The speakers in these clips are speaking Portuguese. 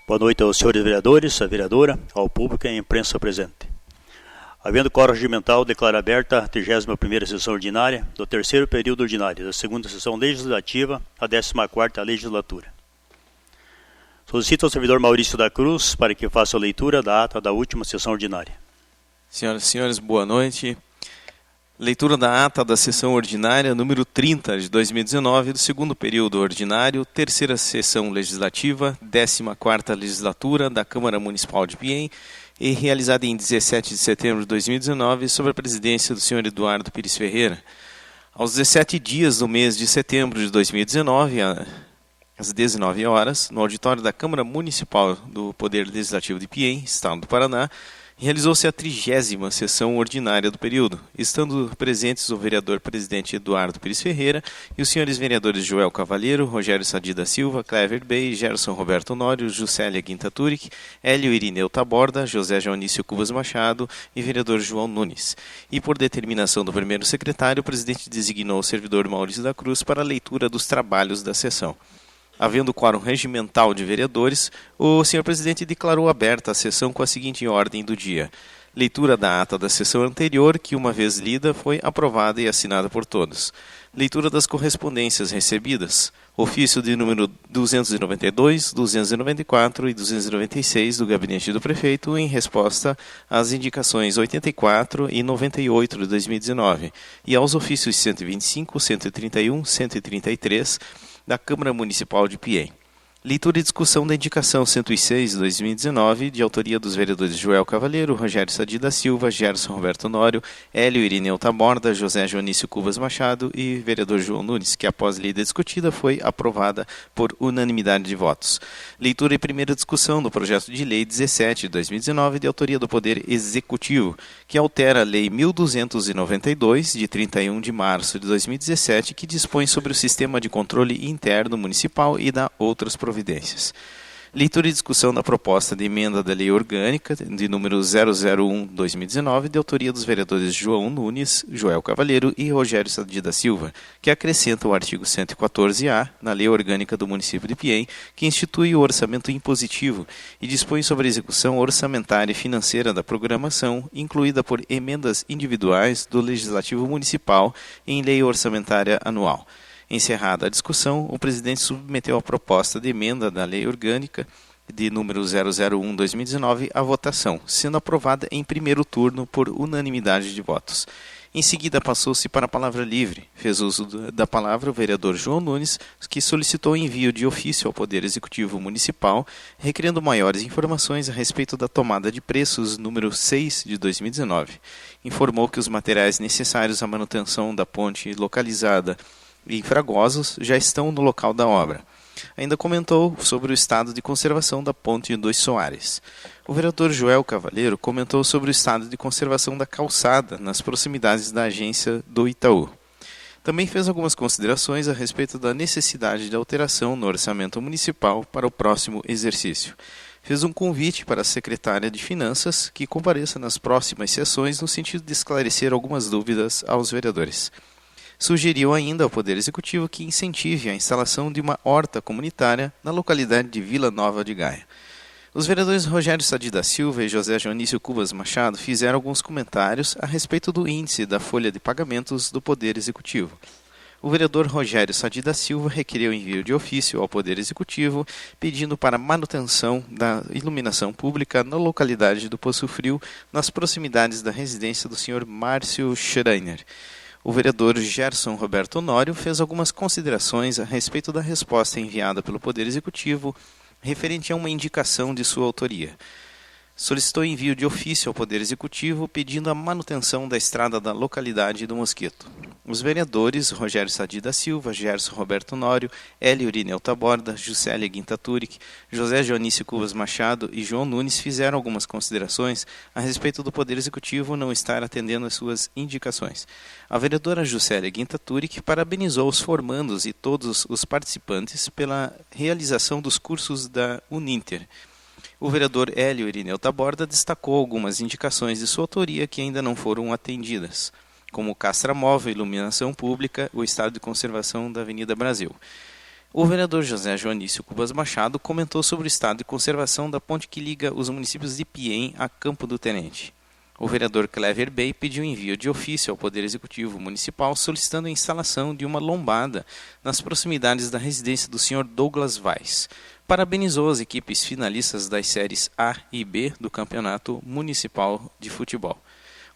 Boa noite aos senhores vereadores, à vereadora, ao público e à imprensa presente. Havendo quórum regimental, declaro aberta a 31ª sessão ordinária do terceiro período ordinário da segunda sessão legislativa, a 14ª legislatura. Solicito ao servidor Maurício da Cruz para que faça a leitura da ata da última sessão ordinária. Senhoras e senhores, boa noite. Leitura da ata da sessão ordinária número 30 de 2019, do segundo período ordinário, terceira sessão legislativa, 14ª legislatura da Câmara Municipal de Piém, e realizada em 17 de setembro de 2019, sob a presidência do senhor Eduardo Pires Ferreira. Aos 17 dias do mês de setembro de 2019, às 19 horas, no auditório da Câmara Municipal do Poder Legislativo de Piém, Estado do Paraná, realizou-se a 30ª sessão ordinária do período, estando presentes o vereador-presidente Eduardo Pires Ferreira e os senhores vereadores Joel Cavalheiro, Rogério Sadi da Silva, Clever Bey, Gerson Roberto Honório, Juscelia Guinta Turic, Hélio Irineu Taborda, José Joanício Cubas Machado e vereador João Nunes. E por determinação do primeiro secretário, o presidente designou o servidor Maurício da Cruz para a leitura dos trabalhos da sessão. Havendo quórum regimental de vereadores, o senhor presidente declarou aberta a sessão com a seguinte ordem do dia. Leitura da ata da sessão anterior, que uma vez lida foi aprovada e assinada por todos. Leitura das correspondências recebidas. Ofício de número 292, 294 e 296 do gabinete do prefeito em resposta às indicações 84 e 98 de 2019 e aos ofícios 125, 131, 133 da Câmara Municipal de Piém. Leitura e discussão da indicação 106 de 2019, de autoria dos vereadores Joel Cavalheiro, Rogério Sadi da Silva, Gerson Roberto Honório, Hélio Irineu Taborda, José Joanício Cubas Machado e vereador João Nunes, que após lida discutida foi aprovada por unanimidade de votos. Leitura e primeira discussão do projeto de lei 17 de 2019, de autoria do Poder Executivo, que altera a Lei 1292, de 31 de março de 2017, que dispõe sobre o sistema de controle interno municipal e dá outras providências. Leitura e discussão da proposta de emenda da Lei Orgânica de número 001/2019, de autoria dos vereadores João Nunes, Joel Cavalheiro e Rogério Sadi da Silva, que acrescenta o artigo 114-A na Lei Orgânica do município de Piém, que institui o orçamento impositivo e dispõe sobre a execução orçamentária e financeira da programação, incluída por emendas individuais do Legislativo Municipal em Lei Orçamentária Anual. Encerrada a discussão, o presidente submeteu a proposta de emenda da Lei Orgânica de número 001/2019 à votação, sendo aprovada em primeiro turno por unanimidade de votos. Em seguida, passou-se para a palavra livre. Fez uso da palavra o vereador João Nunes, que solicitou envio de ofício ao Poder Executivo Municipal, requerendo maiores informações a respeito da tomada de preços número 6 de 2019. Informou que os materiais necessários à manutenção da ponte localizada em Fragosos já estão no local da obra. Ainda comentou sobre o estado de conservação da Ponte dos Soares. O vereador Joel Cavalheiro comentou sobre o estado de conservação da calçada nas proximidades da agência do Itaú. Também fez algumas considerações a respeito da necessidade de alteração no orçamento municipal para o próximo exercício. Fez um convite para a secretária de Finanças que compareça nas próximas sessões no sentido de esclarecer algumas dúvidas aos vereadores. Sugeriu ainda ao Poder Executivo que incentive a instalação de uma horta comunitária na localidade de Vila Nova de Gaia. Os vereadores Rogério Sadi da Silva e José Joanício Cubas Machado fizeram alguns comentários a respeito do índice da folha de pagamentos do Poder Executivo. O vereador Rogério Sadi da Silva requereu envio de ofício ao Poder Executivo pedindo para manutenção da iluminação pública na localidade do Poço Frio, nas proximidades da residência do senhor Márcio Schreiner. O vereador Gerson Roberto Honório fez algumas considerações a respeito da resposta enviada pelo Poder Executivo referente a uma indicação de sua autoria. Solicitou envio de ofício ao Poder Executivo pedindo a manutenção da estrada da localidade do Mosquito. Os vereadores Rogério Sadi da Silva, Gerson Roberto Honório, Hélio Irineu Taborda, Juscelia Guinta Turic, José Joanício Cubas Machado e João Nunes fizeram algumas considerações a respeito do Poder Executivo não estar atendendo às suas indicações. A vereadora Juscelia Guinta Turic parabenizou os formandos e todos os participantes pela realização dos cursos da Uninter. O vereador Hélio Irineu Taborda destacou algumas indicações de sua autoria que ainda não foram atendidas, como Castra Móvel, iluminação pública, o estado de conservação da Avenida Brasil. O vereador José Joanício Cubas Machado comentou sobre o estado de conservação da ponte que liga os municípios de Piém a Campo do Tenente. O vereador Clever Bey pediu envio de ofício ao Poder Executivo Municipal solicitando a instalação de uma lombada nas proximidades da residência do Sr. Douglas Weiss. Parabenizou as equipes finalistas das séries A e B do Campeonato Municipal de Futebol.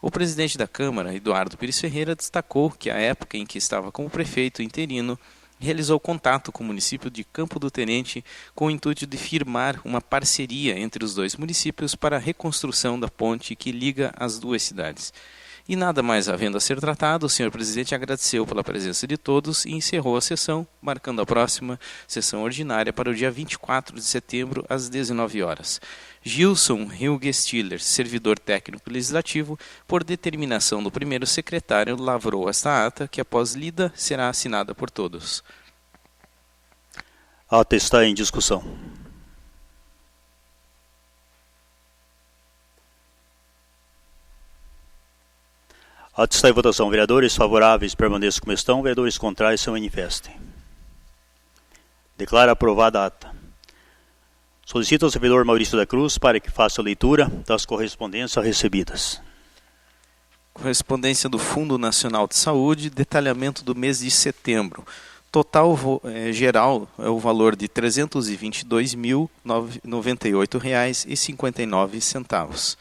O presidente da Câmara, Eduardo Pires Ferreira, destacou que a época em que estava como prefeito interino realizou contato com o município de Campo do Tenente com o intuito de firmar uma parceria entre os dois municípios para a reconstrução da ponte que liga as duas cidades. E nada mais havendo a ser tratado, o senhor presidente agradeceu pela presença de todos e encerrou a sessão, marcando a próxima sessão ordinária para o dia 24 de setembro, às 19 horas. Gilson Hilgestiller, servidor técnico legislativo, por determinação do primeiro secretário, lavrou esta ata, que após lida será assinada por todos. A ata está em discussão. A ata está em votação. Vereadores favoráveis permaneçam como estão. Vereadores contrários se manifestem. Declara aprovada a ata. Solicito ao servidor Maurício da Cruz para que faça a leitura das correspondências recebidas. Correspondência do Fundo Nacional de Saúde, detalhamento do mês de setembro. Total geral é o valor de R$ 322.098,59.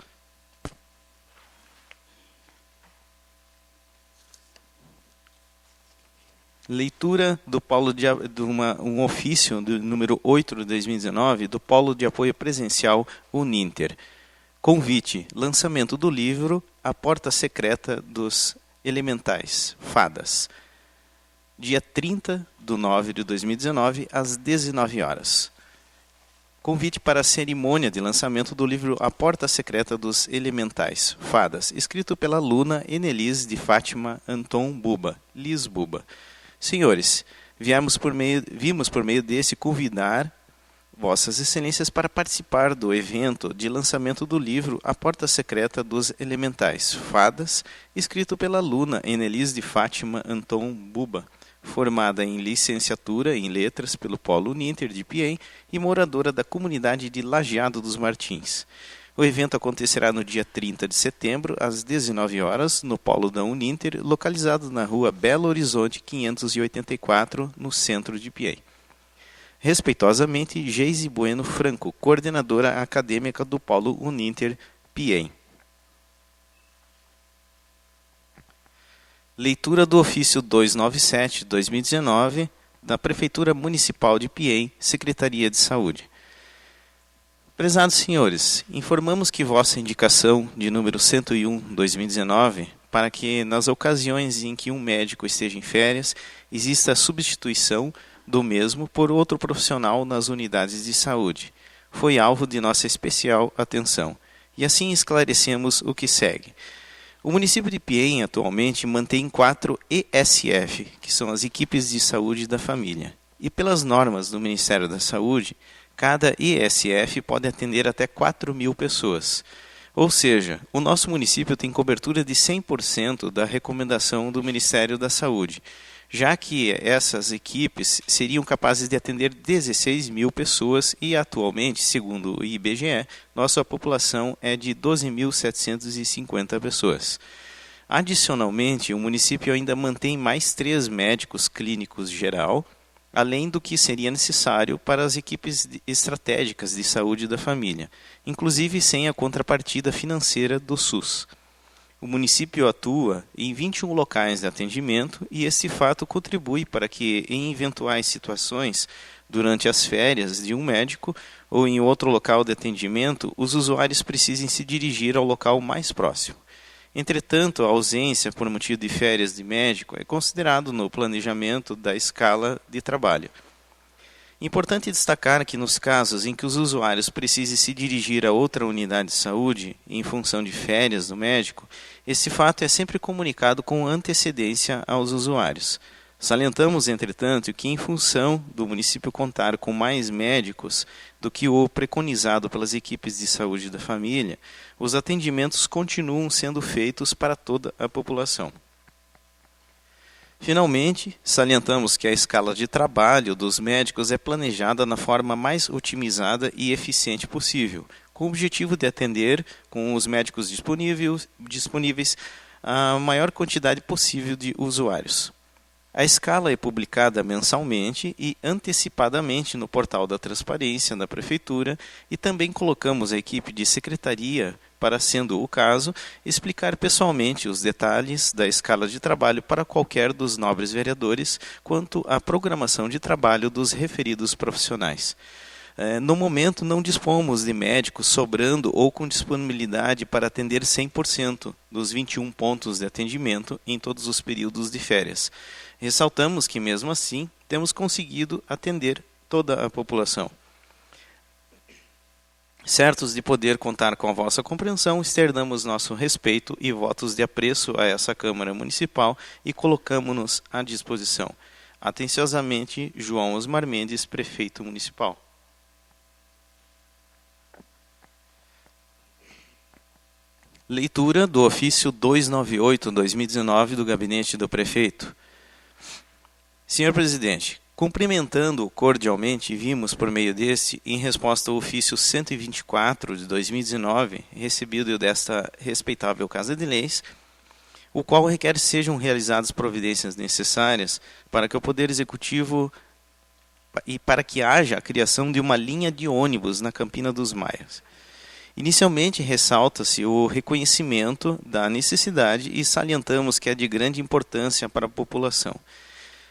Leitura do polo de um ofício do número 8 de 2019 do Polo de Apoio Presencial Uninter. Convite, lançamento do livro A Porta Secreta dos Elementais, Fadas. Dia 30/9/2019, às 19 horas. Convite para a cerimônia de lançamento do livro A Porta Secreta dos Elementais, Fadas, escrito pela aluna Enelise de Fátima Anton Buba, Liz Buba. Senhores, vimos por meio desse convidar Vossas Excelências para participar do evento de lançamento do livro A Porta Secreta dos Elementais, Fadas, escrito pela aluna Enelise de Fátima Anton Buba, formada em licenciatura em Letras pelo Polo Uninter de Piém e moradora da comunidade de Lajeado dos Martins. O evento acontecerá no dia 30 de setembro, às 19 horas, no Polo da Uninter, localizado na rua Belo Horizonte 584, no centro de Piém. Respeitosamente, Geise Bueno Franco, coordenadora acadêmica do Polo Uninter Piém. Leitura do ofício 297/2019 da Prefeitura Municipal de Piém, Secretaria de Saúde. Prezados senhores, informamos que vossa indicação de número 101/2019 para que nas ocasiões em que um médico esteja em férias, exista a substituição do mesmo por outro profissional nas unidades de saúde. Foi alvo de nossa especial atenção. E assim esclarecemos o que segue. O município de Piém atualmente mantém 4 ESF, que são as equipes de saúde da família. E pelas normas do Ministério da Saúde, cada ESF pode atender até 4.000 pessoas. Ou seja, o nosso município tem cobertura de 100% da recomendação do Ministério da Saúde, já que essas equipes seriam capazes de atender 16.000 pessoas e atualmente, segundo o IBGE, nossa população é de 12.750 pessoas. Adicionalmente, o município ainda mantém mais 3 médicos clínicos geral, além do que seria necessário para as equipes estratégicas de saúde da família, inclusive sem a contrapartida financeira do SUS. O município atua em 21 locais de atendimento e este fato contribui para que, em eventuais situações, durante as férias de um médico ou em outro local de atendimento, os usuários precisem se dirigir ao local mais próximo. Entretanto, a ausência por motivo de férias de médico é considerado no planejamento da escala de trabalho. Importante destacar que nos casos em que os usuários precisem se dirigir a outra unidade de saúde em função de férias do médico, esse fato é sempre comunicado com antecedência aos usuários. Salientamos, entretanto, que em função do município contar com mais médicos do que o preconizado pelas equipes de saúde da família, os atendimentos continuam sendo feitos para toda a população. Finalmente, salientamos que a escala de trabalho dos médicos é planejada na forma mais otimizada e eficiente possível, com o objetivo de atender, com os médicos disponíveis, a maior quantidade possível de usuários. A escala é publicada mensalmente e antecipadamente no portal da transparência da Prefeitura e também colocamos a equipe de secretaria para, sendo o caso, explicar pessoalmente os detalhes da escala de trabalho para qualquer dos nobres vereadores quanto à programação de trabalho dos referidos profissionais. No momento, não dispomos de médicos sobrando ou com disponibilidade para atender 100% dos 21 pontos de atendimento em todos os períodos de férias. Ressaltamos que, mesmo assim, temos conseguido atender toda a população. Certos de poder contar com a vossa compreensão, externamos nosso respeito e votos de apreço a essa Câmara Municipal e colocamos-nos à disposição. Atenciosamente, João Osmar Mendes, Prefeito Municipal. Leitura do ofício 298/2019 do Gabinete do Prefeito. Senhor Presidente, cumprimentando-o cordialmente, vimos por meio deste, em resposta ao ofício 124 de 2019, recebido desta respeitável Casa de Leis, o qual requer sejam realizadas providências necessárias para que o Poder Executivo e para que haja a criação de uma linha de ônibus na Campina dos Maias. Inicialmente, ressalta-se o reconhecimento da necessidade e salientamos que é de grande importância para a população.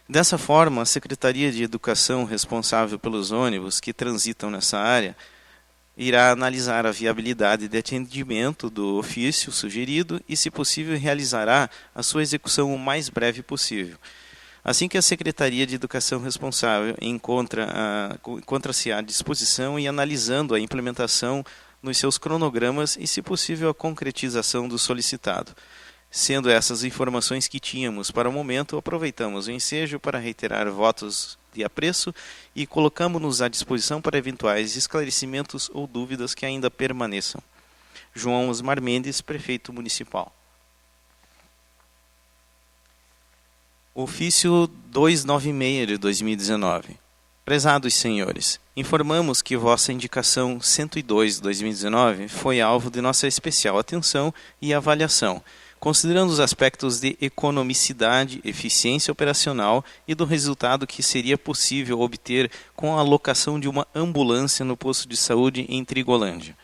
Dessa forma, a Secretaria de Educação responsável pelos ônibus que transitam nessa área irá analisar a viabilidade de atendimento do ofício sugerido e, se possível, realizará a sua execução o mais breve possível. Assim que a Secretaria de Educação responsável encontra-se à disposição e analisando a implementação nos seus cronogramas e, se possível, a concretização do solicitado. Sendo essas informações que tínhamos para o momento, aproveitamos o ensejo para reiterar votos de apreço e colocamos-nos à disposição para eventuais esclarecimentos ou dúvidas que ainda permaneçam. João Osmar Mendes, Prefeito Municipal. Ofício 296 de 2019. Prezados senhores, informamos que vossa indicação 102 de 2019 foi alvo de nossa especial atenção e avaliação, considerando os aspectos de economicidade, eficiência operacional e do resultado que seria possível obter com a alocação de uma ambulância no posto de saúde em Trigolândia.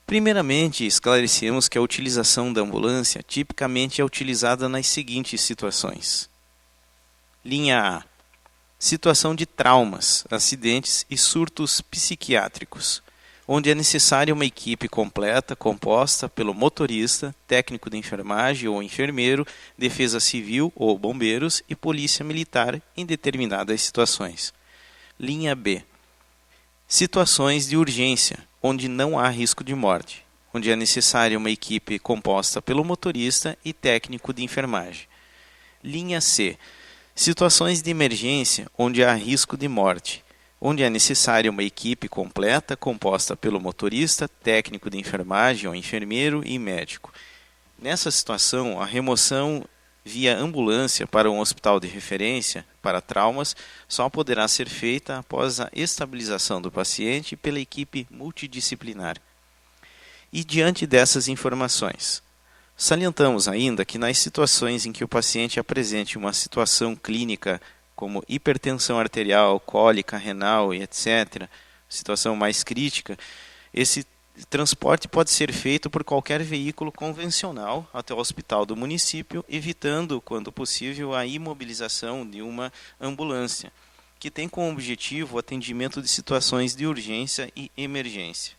Primeiramente, esclarecemos que a utilização da ambulância tipicamente é utilizada nas seguintes situações. Linha A. Situação de traumas, acidentes e surtos psiquiátricos, onde é necessária uma equipe completa composta pelo motorista, técnico de enfermagem ou enfermeiro, defesa civil ou bombeiros e polícia militar em determinadas situações. Linha B. Situações de urgência, onde não há risco de morte, onde é necessária uma equipe composta pelo motorista e técnico de enfermagem. Linha C. Situações de emergência, onde há risco de morte, onde é necessária uma equipe completa composta pelo motorista, técnico de enfermagem ou enfermeiro e médico. Nessa situação, a remoção via ambulância para um hospital de referência para traumas só poderá ser feita após a estabilização do paciente pela equipe multidisciplinar. E diante dessas informações, salientamos ainda que nas situações em que o paciente apresente uma situação clínica como hipertensão arterial, cólica renal e etc., situação mais crítica, esse transporte pode ser feito por qualquer veículo convencional até o hospital do município, evitando, quando possível, a imobilização de uma ambulância, que tem como objetivo o atendimento de situações de urgência e emergência.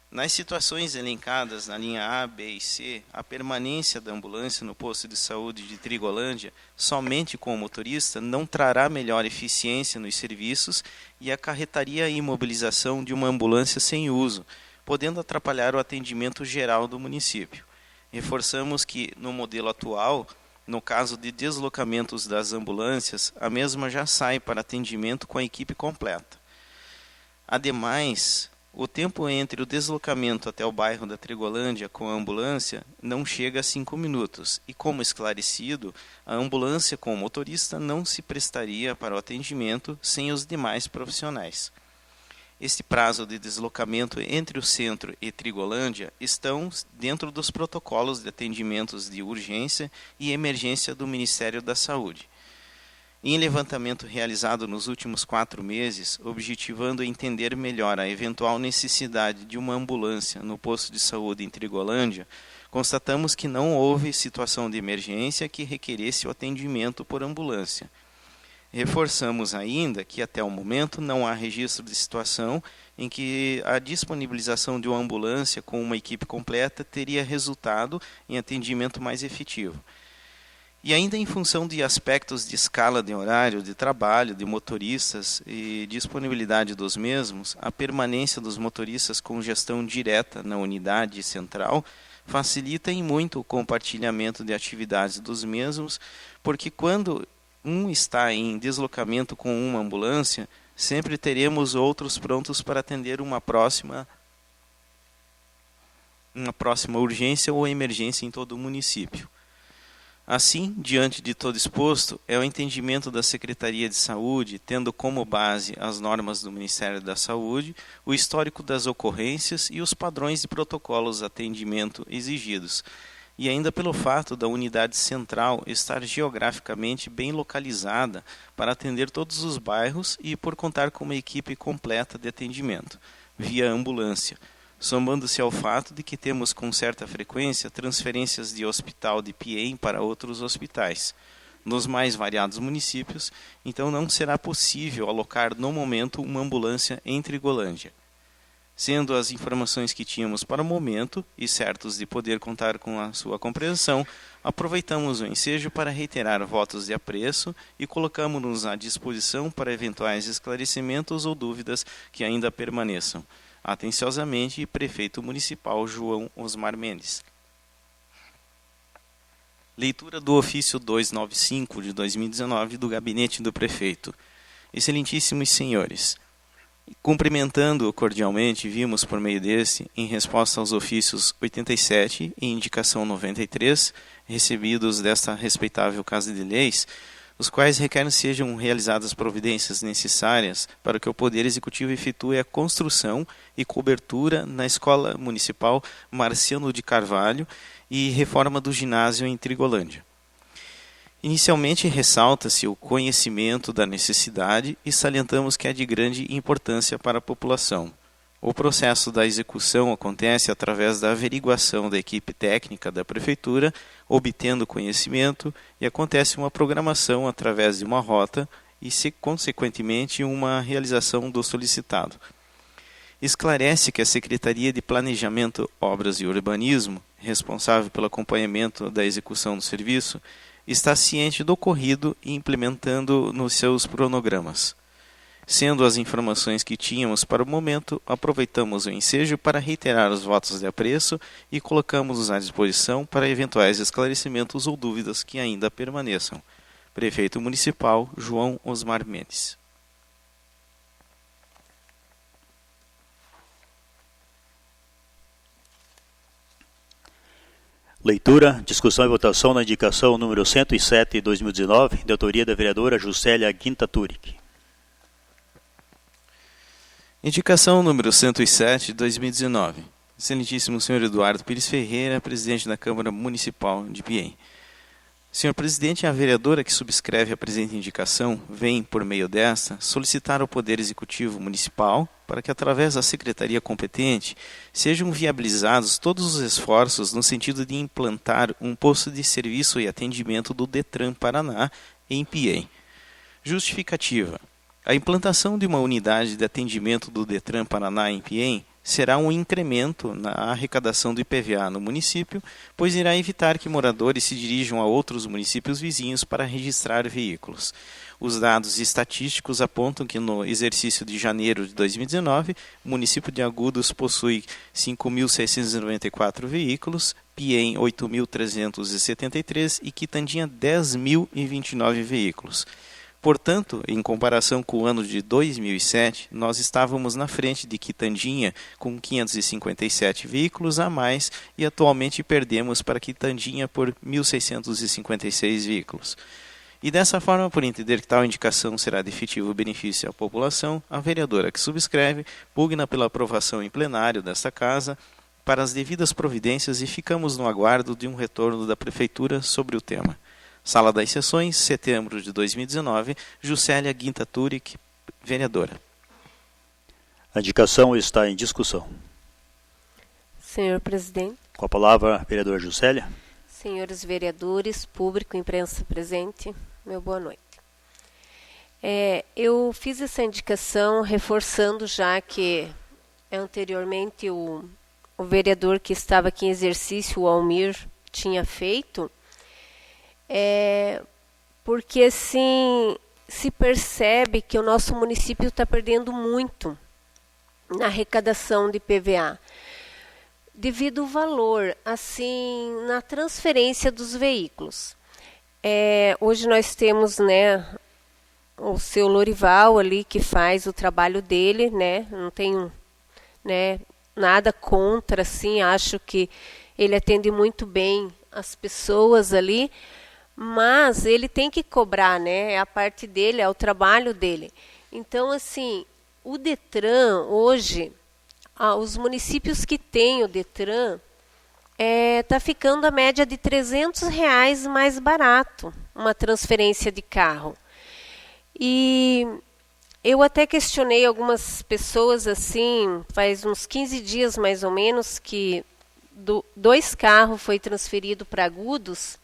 Nas situações elencadas na linha A, B e C, a permanência da ambulância no posto de saúde de Trigolândia, somente com o motorista, não trará melhor eficiência nos serviços e acarretaria a imobilização de uma ambulância sem uso, podendo atrapalhar o atendimento geral do município. Reforçamos que, no modelo atual, no caso de deslocamentos das ambulâncias, a mesma já sai para atendimento com a equipe completa. Ademais, o tempo entre o deslocamento até o bairro da Trigolândia com a ambulância não chega a 5 minutos e, como esclarecido, a ambulância com o motorista não se prestaria para o atendimento sem os demais profissionais. Este prazo de deslocamento entre o centro e Trigolândia estão dentro dos protocolos de atendimentos de urgência e emergência do Ministério da Saúde. Em levantamento realizado nos últimos 4 meses, objetivando entender melhor a eventual necessidade de uma ambulância no posto de saúde em Trigolândia, constatamos que não houve situação de emergência que requeresse o atendimento por ambulância. Reforçamos ainda que até o momento não há registro de situação em que a disponibilização de uma ambulância com uma equipe completa teria resultado em atendimento mais efetivo. E ainda em função de aspectos de escala de horário de trabalho de motoristas e disponibilidade dos mesmos, a permanência dos motoristas com gestão direta na unidade central facilita em muito o compartilhamento de atividades dos mesmos, porque quando um está em deslocamento com uma ambulância, sempre teremos outros prontos para atender uma próxima urgência ou emergência em todo o município. Assim, diante de todo exposto, é o entendimento da Secretaria de Saúde, tendo como base as normas do Ministério da Saúde, o histórico das ocorrências e os padrões de protocolos de atendimento exigidos, e ainda pelo fato da unidade central estar geograficamente bem localizada para atender todos os bairros e por contar com uma equipe completa de atendimento, via ambulância, somando-se ao fato de que temos com certa frequência transferências de hospital de Piém para outros hospitais, nos mais variados municípios, então não será possível alocar no momento uma ambulância em Trigolândia. Sendo as informações que tínhamos para o momento, e certos de poder contar com a sua compreensão, aproveitamos o ensejo para reiterar votos de apreço e colocamos-nos à disposição para eventuais esclarecimentos ou dúvidas que ainda permaneçam. Atenciosamente, Prefeito Municipal João Osmar Mendes. Leitura do ofício 295 de 2019 do Gabinete do Prefeito. Excelentíssimos senhores, cumprimentando cordialmente, vimos por meio deste, em resposta aos ofícios 87 e indicação 93, recebidos desta respeitável Casa de Leis, os quais requerem sejam realizadas providências necessárias para que o Poder Executivo efetue a construção e cobertura na Escola Municipal Marciano de Carvalho e reforma do ginásio em Trigolândia. Inicialmente, ressalta-se o conhecimento da necessidade e salientamos que é de grande importância para a população. O processo da execução acontece através da averiguação da equipe técnica da Prefeitura, obtendo conhecimento, e acontece uma programação através de uma rota e, consequentemente, uma realização do solicitado. Esclarece que a Secretaria de Planejamento, Obras e Urbanismo, responsável pelo acompanhamento da execução do serviço, está ciente do ocorrido e implementando nos seus cronogramas. Sendo as informações que tínhamos para o momento, aproveitamos o ensejo para reiterar os votos de apreço e colocamos-nos à disposição para eventuais esclarecimentos ou dúvidas que ainda permaneçam. Prefeito Municipal João Osmar Mendes. Leitura, discussão e votação na indicação número 107 de 2019, de autoria da vereadora Juscelia Guinta Turic. Indicação número 107 de 2019. Excelentíssimo senhor Eduardo Pires Ferreira, presidente da Câmara Municipal de Piém. Senhor presidente, a vereadora que subscreve a presente indicação vem, por meio desta, solicitar ao Poder Executivo Municipal para que, através da Secretaria competente, sejam viabilizados todos os esforços no sentido de implantar um posto de serviço e atendimento do Detran Paraná em Piém. Justificativa. A implantação de uma unidade de atendimento do Detran Paraná em Piém será um incremento na arrecadação do IPVA no município, pois irá evitar que moradores se dirijam a outros municípios vizinhos para registrar veículos. Os dados estatísticos apontam que no exercício de janeiro de 2019, o município de Agudos possui 5.694 veículos, Piém 8.373 e Quitandinha 10.029 veículos. Portanto, em comparação com o ano de 2007, nós estávamos na frente de Quitandinha com 557 veículos a mais e atualmente perdemos para Quitandinha por 1.656 veículos. E dessa forma, por entender que tal indicação será de efetivo benefício à população, a vereadora que subscreve pugna pela aprovação em plenário desta Casa para as devidas providências e ficamos no aguardo de um retorno da Prefeitura sobre o tema. Sala das Sessões, setembro de 2019, Juscelia Guinta Turic, vereadora. A indicação está em discussão. Senhor presidente. Com a palavra, vereadora Juscelia. Senhores vereadores, público, imprensa presente, meu boa noite. Eu fiz essa indicação reforçando já que anteriormente o vereador que estava aqui em exercício, o Almir, tinha feito, porque assim se percebe que o nosso município está perdendo muito na arrecadação de PVA, devido ao valor, assim, na transferência dos veículos. Hoje nós temos, né, o seu Lorival ali que faz o trabalho dele, né, não tenho, né, nada contra, assim, acho que ele atende muito bem as pessoas ali, mas ele tem que cobrar, né, é a parte dele, é o trabalho dele. Então, assim, o Detran hoje, os municípios que têm o Detran, está ficando a média de R$300 mais barato uma transferência de carro. E eu até questionei algumas pessoas, assim, faz uns 15 dias mais ou menos, que 2 carros foi transferido para Agudos,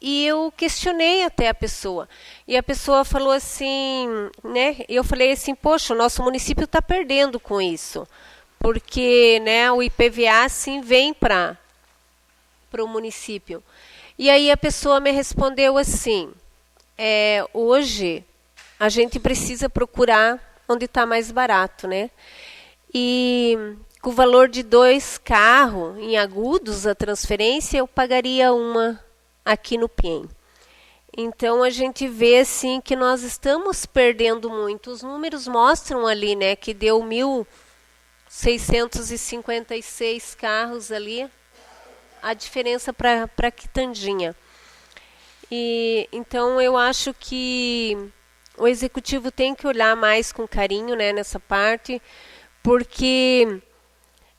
e eu questionei até a pessoa. E a pessoa falou assim, né, eu falei assim, poxa, o nosso município está perdendo com isso, porque, né, o IPVA sim vem para o município. E aí a pessoa me respondeu assim, hoje a gente precisa procurar onde está mais barato, né? E com o valor de 2 carros em Agudos, a transferência, eu pagaria uma aqui no PIEM. Então a gente vê assim que nós estamos perdendo muito. Os números mostram ali, né, que deu 1.656 carros ali, a diferença para Quitandinha. E então eu acho que o executivo tem que olhar mais com carinho, né, nessa parte, porque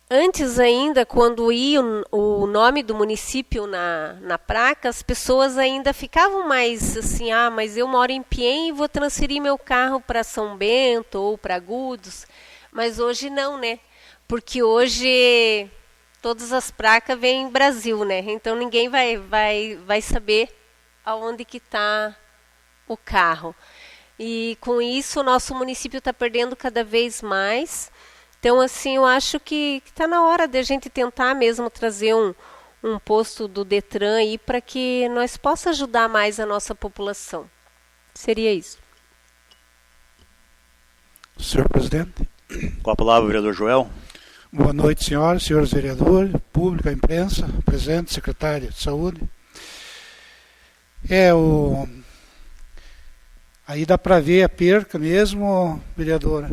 antes ainda, quando ia o nome do município na placa, as pessoas ainda ficavam mais assim, mas eu moro em Piém e vou transferir meu carro para São Bento ou para Agudos. Mas hoje não, né? Porque hoje todas as placas vêm em Brasil, né? Então ninguém vai saber aonde que está o carro. E com isso o nosso município está perdendo cada vez mais. Então, assim, eu acho que está na hora de a gente tentar mesmo trazer um posto do Detran aí para que nós possamos ajudar mais a nossa população. Seria isso. Senhor presidente. Com a palavra, vereador Joel. Boa noite, senhoras, senhores vereadores, público, a imprensa, presente, secretário de saúde. Aí dá para ver a perca mesmo, vereadora.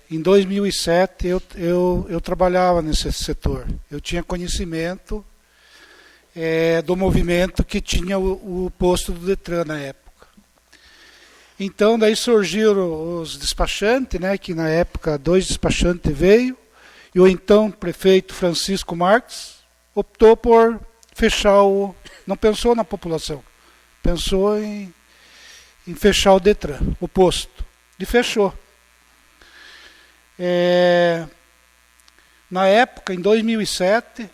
Em 2007 eu trabalhava nesse setor. Eu tinha conhecimento do movimento que tinha o posto do Detran na época. Então daí surgiram os despachantes, né, que na época 2 despachantes veio, e o então prefeito Francisco Marques optou por fechar não pensou na população, pensou em fechar o Detran, o posto, e fechou. Na época, em 2007,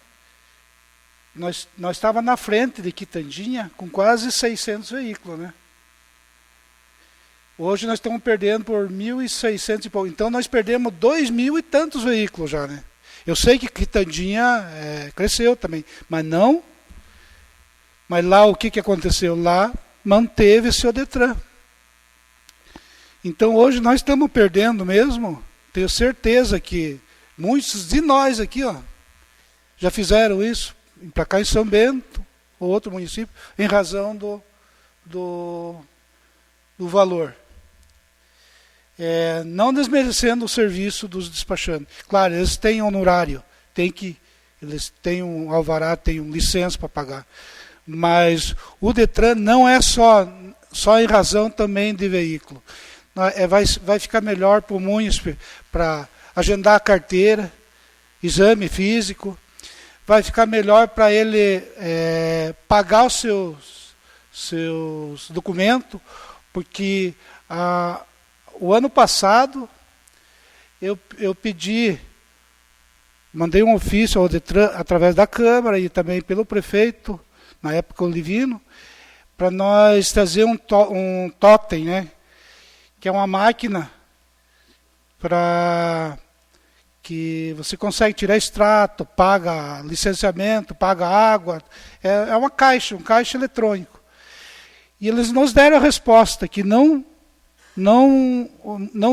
nós estávamos na frente de Quitandinha com quase 600 veículos, né? Hoje nós estamos perdendo por 1.600 e pouco. Então nós perdemos 2.000 e tantos veículos já, né? Eu sei que Quitandinha cresceu também, mas não. Mas lá o que aconteceu? Lá manteve-se o Detran. Então hoje nós estamos perdendo mesmo. Tenho certeza que muitos de nós aqui, já fizeram isso, para cá em São Bento, ou outro município, em razão do do valor. Não desmerecendo o serviço dos despachantes. Claro, eles têm honorário, eles têm um alvará, têm um licença para pagar. Mas o Detran não é só em razão também de veículo. Vai ficar melhor para o munícipe para agendar a carteira, exame físico, vai ficar melhor para ele pagar os seus documentos, porque o ano passado eu mandei um ofício ao Detran através da Câmara e também pelo prefeito, na época Olivino, para nós trazer um totem, né, que é uma máquina para que você consegue tirar extrato, paga licenciamento, paga água, é um caixa eletrônico. E eles nos deram a resposta que não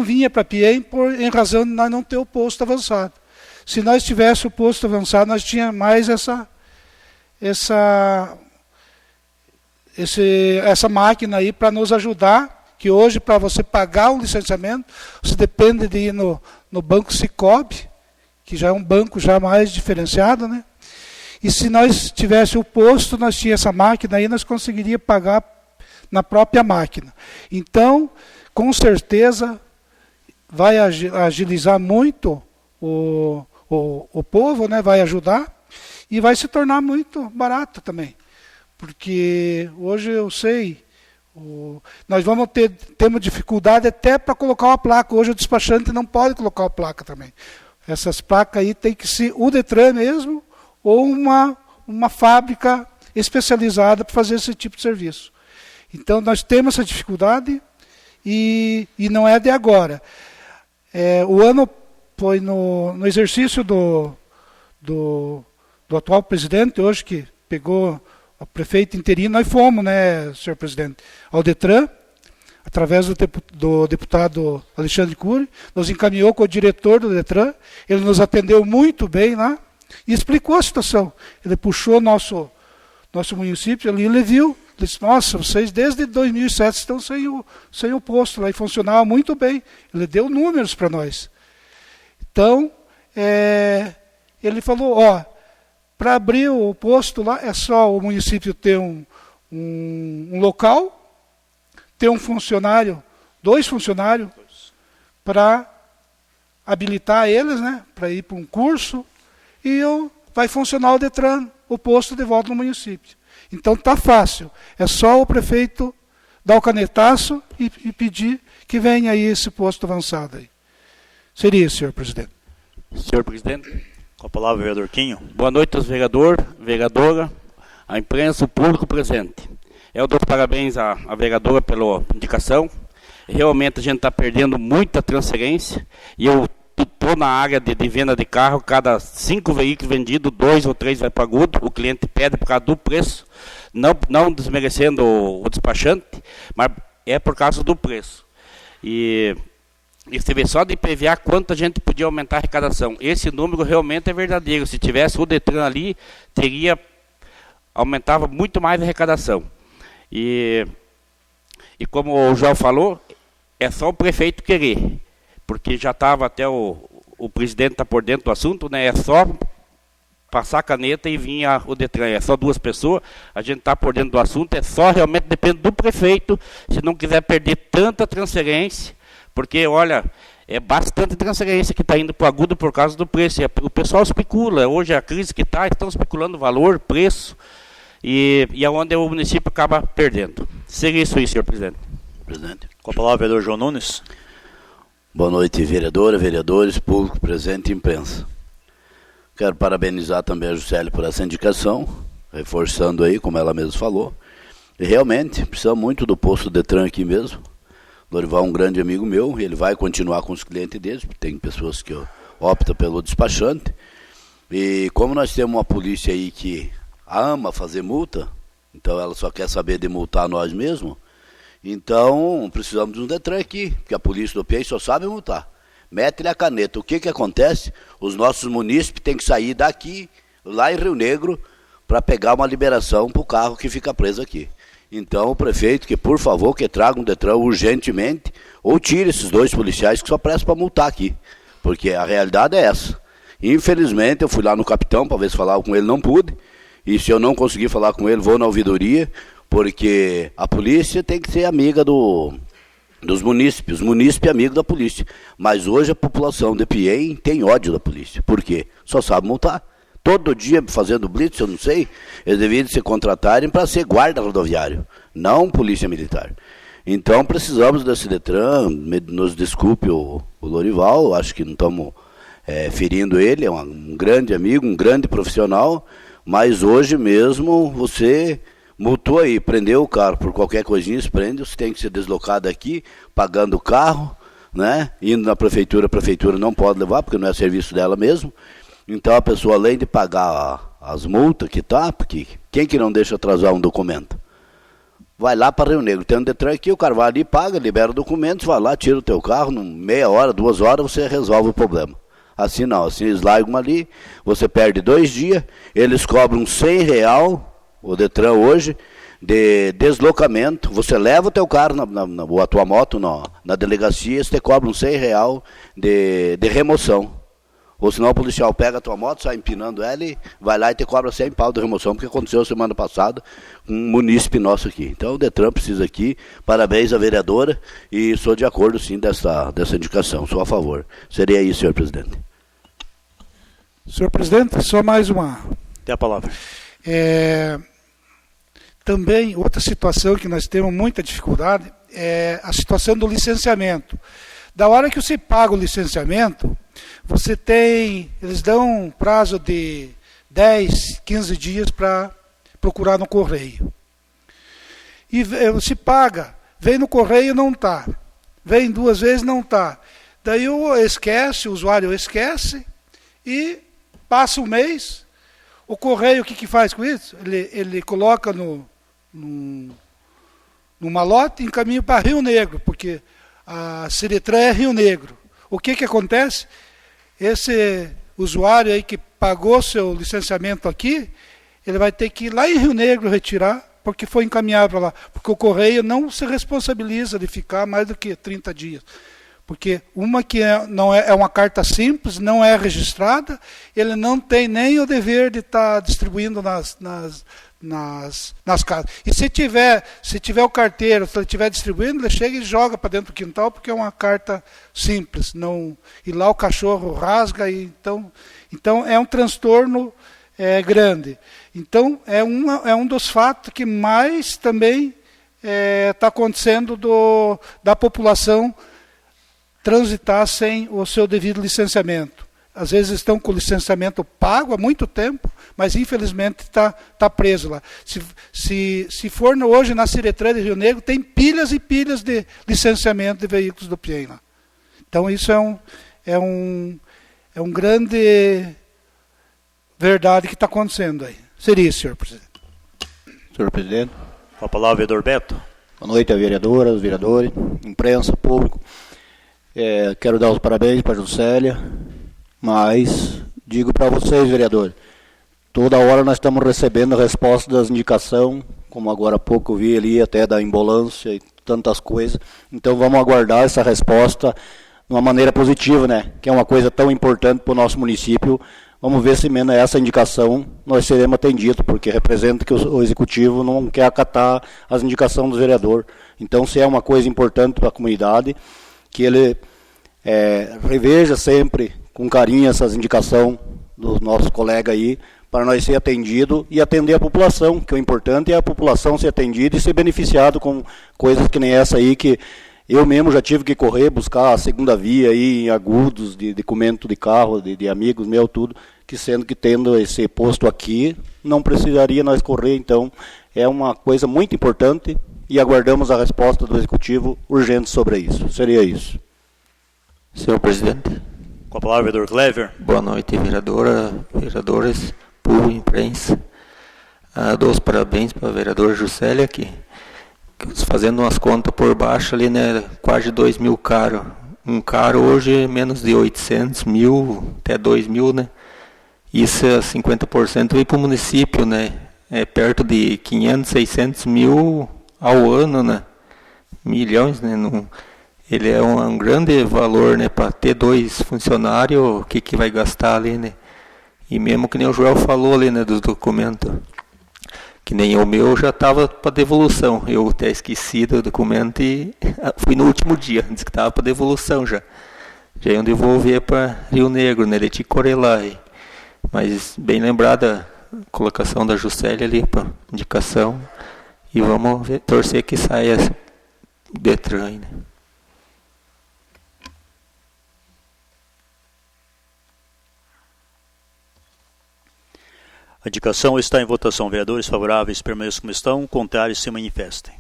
vinha para PIEM em razão de nós não ter o posto avançado. Se nós tivéssemos o posto avançado, nós tínhamos mais essa máquina aí para nos ajudar, que hoje, para você pagar o licenciamento, você depende de ir no Banco Sicobi, que já é um banco já mais diferenciado, né? E se nós tivéssemos o posto, nós tínhamos essa máquina aí, nós conseguiríamos pagar na própria máquina. Então, com certeza, vai agilizar muito o povo, né? Vai ajudar e vai se tornar muito barato também. Porque hoje eu sei, nós temos dificuldade até para colocar uma placa. Hoje o despachante não pode colocar uma placa também. Essas placas aí tem que ser o Detran mesmo ou uma fábrica especializada para fazer esse tipo de serviço. Então nós temos essa dificuldade e não é de agora. O ano foi no exercício do atual presidente, hoje que pegou o prefeito interino, nós fomos, né, senhor presidente, ao Detran, através do deputado Alexandre Cury, nos encaminhou com o diretor do Detran, ele nos atendeu muito bem lá e explicou a situação. Ele puxou nosso município ali, ele viu, ele disse, nossa, vocês desde 2007 estão sem o posto lá, e funcionava muito bem. Ele deu números para nós. Então, ele falou, para abrir o posto lá, é só o município ter um local, ter um funcionário, 2 funcionários, para habilitar eles, né, para ir para um curso, e vai funcionar o Detran, o posto de volta no município. Então está fácil, é só o prefeito dar o canetaço e pedir que venha aí esse posto avançado aí. Seria isso, senhor presidente. Senhor presidente. Com a palavra, vereador Quinho. Boa noite aos vereadores, vereadora, a imprensa, o público presente. Eu dou parabéns à vereadora pela indicação. Realmente a gente está perdendo muita transferência e eu estou na área de venda de carro, cada 5 veículos vendidos, 2 ou 3 vai para agudo, o cliente pede por causa do preço, não desmerecendo o despachante, mas é por causa do preço. E você vê só de IPVA quanto a gente podia aumentar a arrecadação. Esse número realmente é verdadeiro. Se tivesse o Detran ali, aumentava muito mais a arrecadação. E como o João falou, é só o prefeito querer. Porque já estava até o presidente está por dentro do assunto, né? É só passar a caneta e vinha o Detran. É só 2 pessoas, a gente está por dentro do assunto, é só realmente depende do prefeito, se não quiser perder tanta transferência. Porque, olha, é bastante transferência que está indo para o agudo por causa do preço. O pessoal especula. Hoje a crise que está, estão especulando valor, preço, e é onde o município acaba perdendo. Seria isso aí, senhor presidente. Com a palavra, vereador João Nunes. Boa noite, vereadora, vereadores, público presente e imprensa. Quero parabenizar também a Juscelia por essa indicação, reforçando aí, como ela mesma falou. E realmente, precisa muito do posto Detran aqui mesmo. Dorival é um grande amigo meu, ele vai continuar com os clientes deles, porque tem pessoas que optam pelo despachante. E como nós temos uma polícia aí que ama fazer multa, então ela só quer saber de multar nós mesmos, então precisamos de um Detran aqui, porque a polícia do PIEM só sabe multar. Mete-lhe a caneta. O que acontece? Os nossos munícipes têm que sair daqui, lá em Rio Negro, para pegar uma liberação para o carro que fica preso aqui. Então, o prefeito, que por favor, que traga um Detran urgentemente, ou tire esses 2 policiais que só prestam para multar aqui, porque a realidade é essa. Infelizmente, eu fui lá no capitão para ver se falava com ele, não pude, e se eu não conseguir falar com ele, vou na ouvidoria, porque a polícia tem que ser amiga dos munícipes, os munícipes é amigo da polícia, mas hoje a população de Piem tem ódio da polícia, por quê? Só sabe multar. Todo dia fazendo blitz, eu não sei, eles deveriam se contratarem para ser guarda rodoviário, não polícia militar. Então precisamos desse Detran, nos desculpe o Lorival, acho que não estamos ferindo ele, é um grande amigo, um grande profissional, mas hoje mesmo você multou aí, prendeu o carro por qualquer coisinha, se prende, você tem que se deslocar daqui, pagando o carro, né? Indo na prefeitura, a prefeitura não pode levar, porque não é serviço dela mesmo. Então a pessoa, além de pagar as multas que tá, porque quem que não deixa atrasar um documento? Vai lá para Rio Negro, tem um Detran aqui, o cara vai ali, paga, libera documentos, vai lá, tira o teu carro, meia hora, 2 horas, você resolve o problema. Assim não, assim eles largam ali, você perde 2 dias, eles cobram R$100, o Detran hoje, de deslocamento, você leva o teu carro, ou a tua moto na delegacia, eles te cobram R$100 de remoção. Ou senão o policial pega a tua moto, sai empinando ela e vai lá e te cobra 100 pau de remoção, porque aconteceu semana passada com um munícipe nosso aqui. Então o Detran precisa aqui, parabéns à vereadora, e sou de acordo sim dessa indicação, sou a favor. Seria isso, senhor presidente. Senhor presidente, só mais uma. Tem a palavra. Também outra situação que nós temos muita dificuldade é a situação do licenciamento. Da hora que você paga o licenciamento, eles dão um prazo de 10, 15 dias para procurar no correio. E você paga, vem no correio, não está. Vem 2 vezes, não está. Daí o usuário esquece e passa um mês. O correio, o que faz com isso? Ele coloca no malote e encaminha para Rio Negro, porque a Ciretran é Rio Negro. O que acontece? Esse usuário aí que pagou seu licenciamento aqui, ele vai ter que ir lá em Rio Negro retirar, porque foi encaminhado para lá. Porque o correio não se responsabiliza de ficar mais do que 30 dias. Porque uma que não é uma carta simples, não é registrada, ele não tem nem o dever de estar distribuindo nas casas. E se tiver o carteiro, se ele estiver distribuindo, ele chega e joga para dentro do quintal, porque é uma carta simples. E lá o cachorro rasga, então é um transtorno grande. Então é um dos fatos que mais também está acontecendo da população transitar sem o seu devido licenciamento. Às vezes estão com o licenciamento pago há muito tempo, mas infelizmente está preso lá. Se for hoje na Ciretran de Rio Negro, tem pilhas e pilhas de licenciamento de veículos do Piem lá. Então isso é um grande verdade que está acontecendo aí. Seria isso, senhor presidente. Senhor presidente. Com a palavra, vereador Beto. Boa noite, a vereadora, os vereadores, imprensa, público. Quero dar os parabéns para a Juscelia, mas digo para vocês, vereadores, toda hora nós estamos recebendo a resposta das indicações, como agora há pouco eu vi ali, até da ambulância e tantas coisas. Então vamos aguardar essa resposta de uma maneira positiva, né? Que é uma coisa tão importante para o nosso município. Vamos ver se mesmo essa indicação nós seremos atendidos, porque representa que o executivo não quer acatar as indicações do vereador. Então, se é uma coisa importante para a comunidade, que ele reveja sempre com carinho essas indicações dos nossos colegas aí, para nós ser atendido e atender a população, que o importante é a população ser atendida e ser beneficiado com coisas que nem essa aí, que eu mesmo já tive que correr, buscar a segunda via aí em Agudos, de documento de carro, de amigos meus, tudo, que sendo que tendo esse posto aqui, não precisaria nós correr. Então, é uma coisa muito importante e aguardamos a resposta do Executivo urgente sobre isso. Seria isso. Senhor presidente. Com a palavra, vereador Clever. Boa noite, vereadora, vereadores, público, imprensa. Dou os parabéns para a vereadora Juscelia, que fazendo umas contas por baixo ali, né, quase 2 mil caros. Um caro hoje menos de 800 mil, até 2 mil, né? Isso é 50% vai para o município, né? É perto de 500, 600 mil ao ano, né? Milhões, né? Ele é um grande valor, né? Para ter 2 funcionários, o que vai gastar ali, né? E mesmo que nem o Joel falou ali, né? Dos documentos. Que nem o meu já estava para devolução. Eu até esqueci do documento e fui no último dia. Disse que estava para devolução já. Já iam devolver para Rio Negro, né? De Ticorelá. Mas bem lembrada a colocação da Juscelia ali para indicação. E vamos torcer que saia Detran, né? A indicação está em votação. Vereadores favoráveis permaneçam como estão, contrários se manifestem.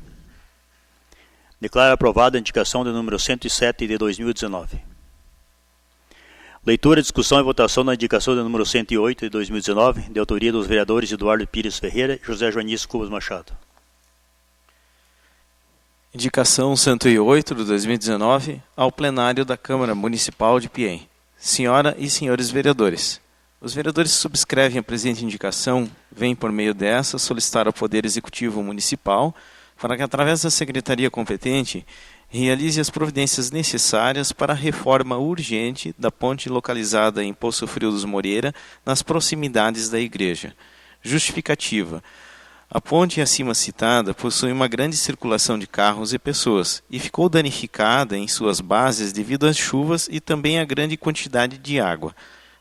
Declaro aprovada a indicação de número 107 de 2019. Leitura, discussão e votação da indicação de número 108 de 2019, de autoria dos vereadores Eduardo Pires Ferreira e José Joanísio Cubas Machado. Indicação 108 de 2019 ao plenário da Câmara Municipal de Piém. Senhora e senhores vereadores, os vereadores que subscrevem a presente indicação vêm, por meio dessa, solicitar ao Poder Executivo Municipal para que, através da Secretaria competente, realize as providências necessárias para a reforma urgente da ponte localizada em Poço Frio dos Moreira, nas proximidades da igreja. Justificativa. A ponte acima citada possui uma grande circulação de carros e pessoas e ficou danificada em suas bases devido às chuvas e também à grande quantidade de água.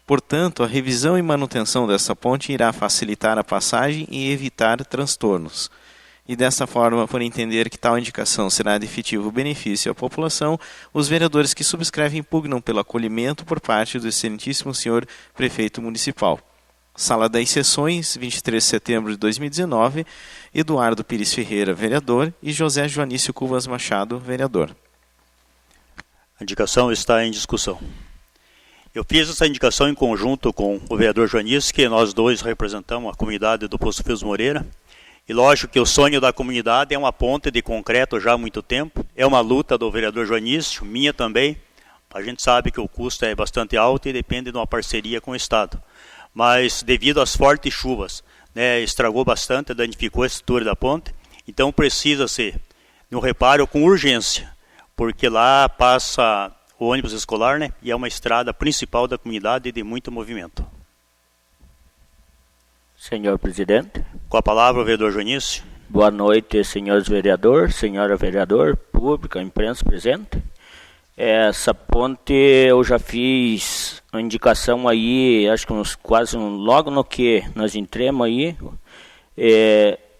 Portanto, a revisão e manutenção dessa ponte irá facilitar a passagem e evitar transtornos. E dessa forma, por entender que tal indicação será de efetivo benefício à população, os vereadores que subscrevem impugnam pelo acolhimento por parte do excelentíssimo senhor Prefeito Municipal. Sala das Sessões, 23 de setembro de 2019, Eduardo Pires Ferreira, vereador, e José Joanísio Cubas Machado, vereador. A indicação está em discussão. Eu fiz essa indicação em conjunto com o vereador Joanísio, que nós dois representamos a comunidade do Poço Frio dos Moreira. E lógico que o sonho da comunidade é uma ponte de concreto já há muito tempo. É uma luta do vereador Joanísio, minha também. A gente sabe que o custo é bastante alto e depende de uma parceria com o Estado. Mas devido às fortes chuvas, né, estragou bastante, danificou a estrutura da ponte. Então precisa-se de um reparo com urgência, porque lá passa o ônibus escolar, né, e é uma estrada principal da comunidade e de muito movimento. Senhor presidente. Com a palavra o vereador Joanísio. Boa noite, senhores vereadores, senhora vereador, público, imprensa presente. Essa ponte eu já fiz a indicação aí, acho que logo no que nós entremos aí,